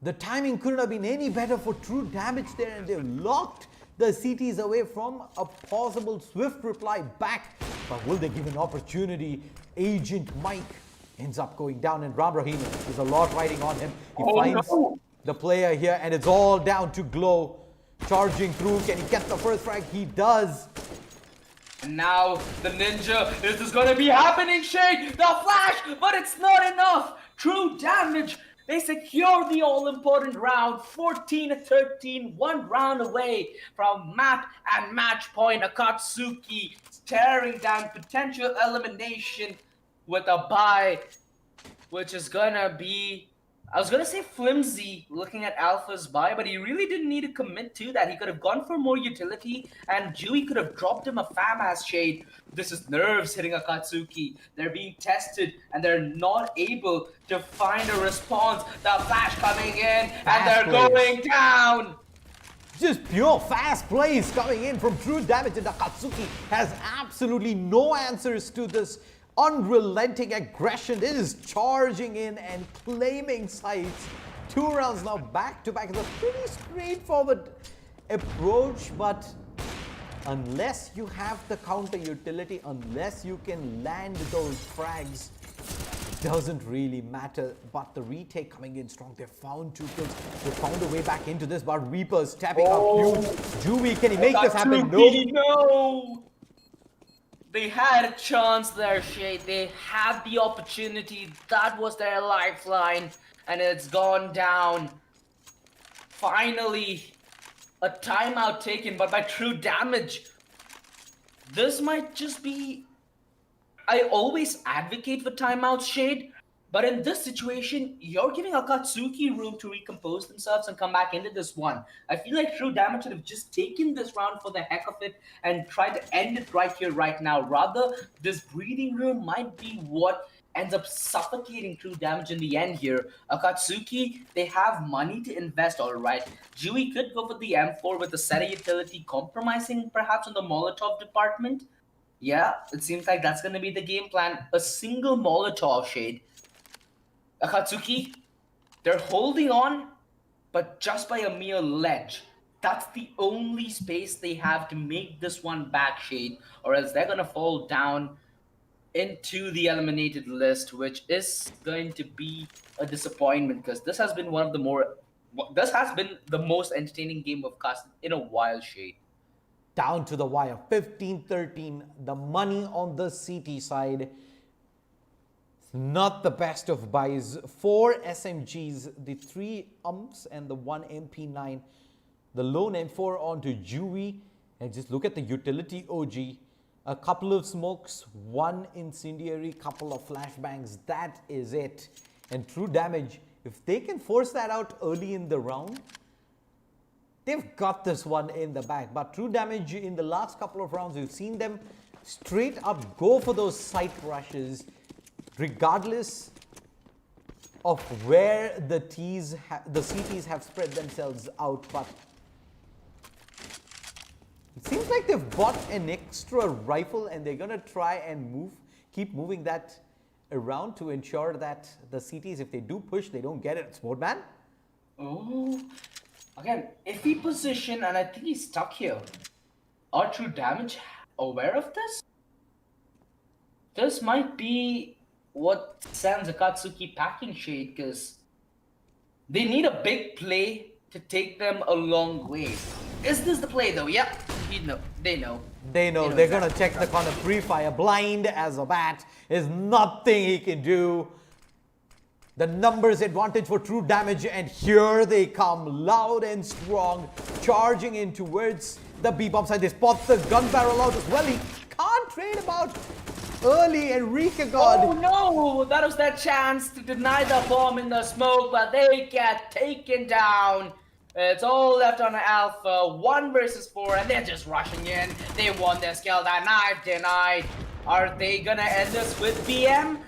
the timing couldn't have been any better for True Damage there, and they've locked the CTs away from a possible swift reply back. But will they give an opportunity? Agent Mike ends up going down, and Ram Rahim, there's a lot riding on him. He finds the player here, and it's all down to Glow. Charging through, can he get the first frag? He does. And now the ninja, this is gonna be happening, Shade! The flash, but it's not enough! True Damage, they secure the all-important round, 14-13, 1 round away from map and match point. Akatsuki staring down potential elimination with a bye, which is gonna be, I was gonna say flimsy looking at Alpha's buy, but he really didn't need to commit to that. He could have gone for more utility, and Dewey could have dropped him a FAMAS Shade. This is nerves hitting Akatsuki. They're being tested, and they're not able to find a response. The flash coming in, and they're going down. Just pure fast plays coming in from True Damage, and Akatsuki has absolutely no answers to this unrelenting aggression. It is charging in and claiming sites. 2 rounds now back to back. It's a pretty straightforward approach, but unless you have the counter utility, unless you can land those frags, doesn't really matter. But the retake coming in strong. They found 2 kills. They found a way back into this, but Reaper's tapping up huge. Dewey, can he make this happen? No! They had a chance there, Shade. They had the opportunity. That was their lifeline, and it's gone down. Finally, a timeout taken, but by True Damage. This might just be... I always advocate for timeouts, Shade, but in this situation, you're giving Akatsuki room to recompose themselves and come back into this one. I feel like True Damage should have just taken this round for the heck of it and tried to end it right here, right now. Rather, this breathing room might be what ends up suffocating True Damage in the end here. Akatsuki, they have money to invest, all right. Dewey could go for the M4 with the Seta utility, compromising perhaps on the Molotov department. Yeah, it seems like that's going to be the game plan. A single Molotov shade. Akatsuki, they're holding on, but just by a mere ledge. That's the only space they have to make this one back, Shade, or else they're gonna fall down into the eliminated list, which is going to be a disappointment because this has been the most entertaining game of cast in a while, Shade. Down to the wire, 15-13. The money on the CT side, not the best of buys. 4 SMGs, the 3 umps and the 1 MP9. The lone M4 onto Dewey. And just look at the utility OG. A couple of smokes, 1 incendiary, couple of flashbangs. That is it. And True Damage, if they can force that out early in the round, they've got this one in the bag. But True Damage in the last couple of rounds, we've seen them straight up go for those site rushes, regardless of where the CTs have spread themselves out. But it seems like they've bought an extra rifle and they're going to try and keep moving that around to ensure that the CTs, if they do push, they don't get it. Sportman? Oh, again, iffy position, and I think he's stuck here. Are True Damage aware of this? This might be what sends Akatsuki packing, Shade, because they need a big play to take them a long way. Is this the play, though? Yep, they know. They know they're going to check the corner. Pre-fire, blind as a bat. There's nothing he can do. The numbers advantage for True Damage, and here they come, loud and strong, charging in towards the B-bomb side. They spot the gun barrel out as well. He can't trade about early. Enrique God. Oh no, that was their chance to deny the bomb in the smoke, but they get taken down. It's all left on Alpha, 1 versus 4, and they're just rushing in. They won their skill, that knife denied. Are they gonna end this with BM?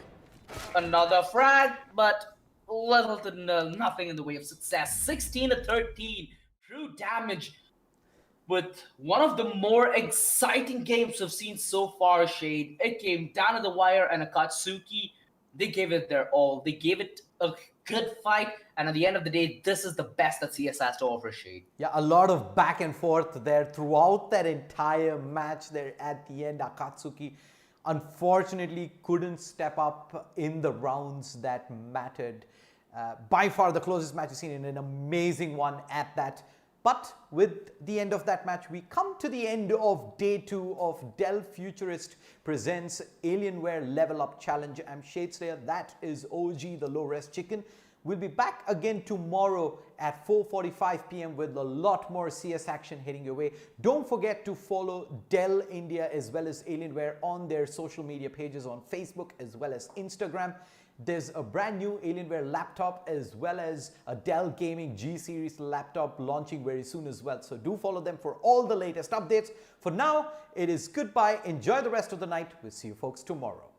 Another frag, but little to nothing in the way of success. 16-13, True Damage with one of the more exciting games we've seen so far, Shade. It came down to the wire, and Akatsuki, they gave it their all. They gave it a good fight, and at the end of the day, this is the best that CS has to offer, Shade. Yeah, a lot of back and forth there throughout that entire match there at the end. Akatsuki unfortunately couldn't step up in the rounds that mattered. By far the closest match you've seen, in an amazing one at that. But with the end of that match, we come to the end of day 2 of Dell Futurist presents Alienware LevelUp Challenge. I'm Shadeslayer, that is OG, the low res chicken. We'll be back again tomorrow at 4:45 p.m. with a lot more CS action heading your way. Don't forget to follow Dell India as well as Alienware on their social media pages on Facebook as well as Instagram. There's a brand new Alienware laptop as well as a Dell Gaming G Series laptop launching very soon as well. So do follow them for all the latest updates. For now, it is goodbye. Enjoy the rest of the night. We'll see you folks tomorrow.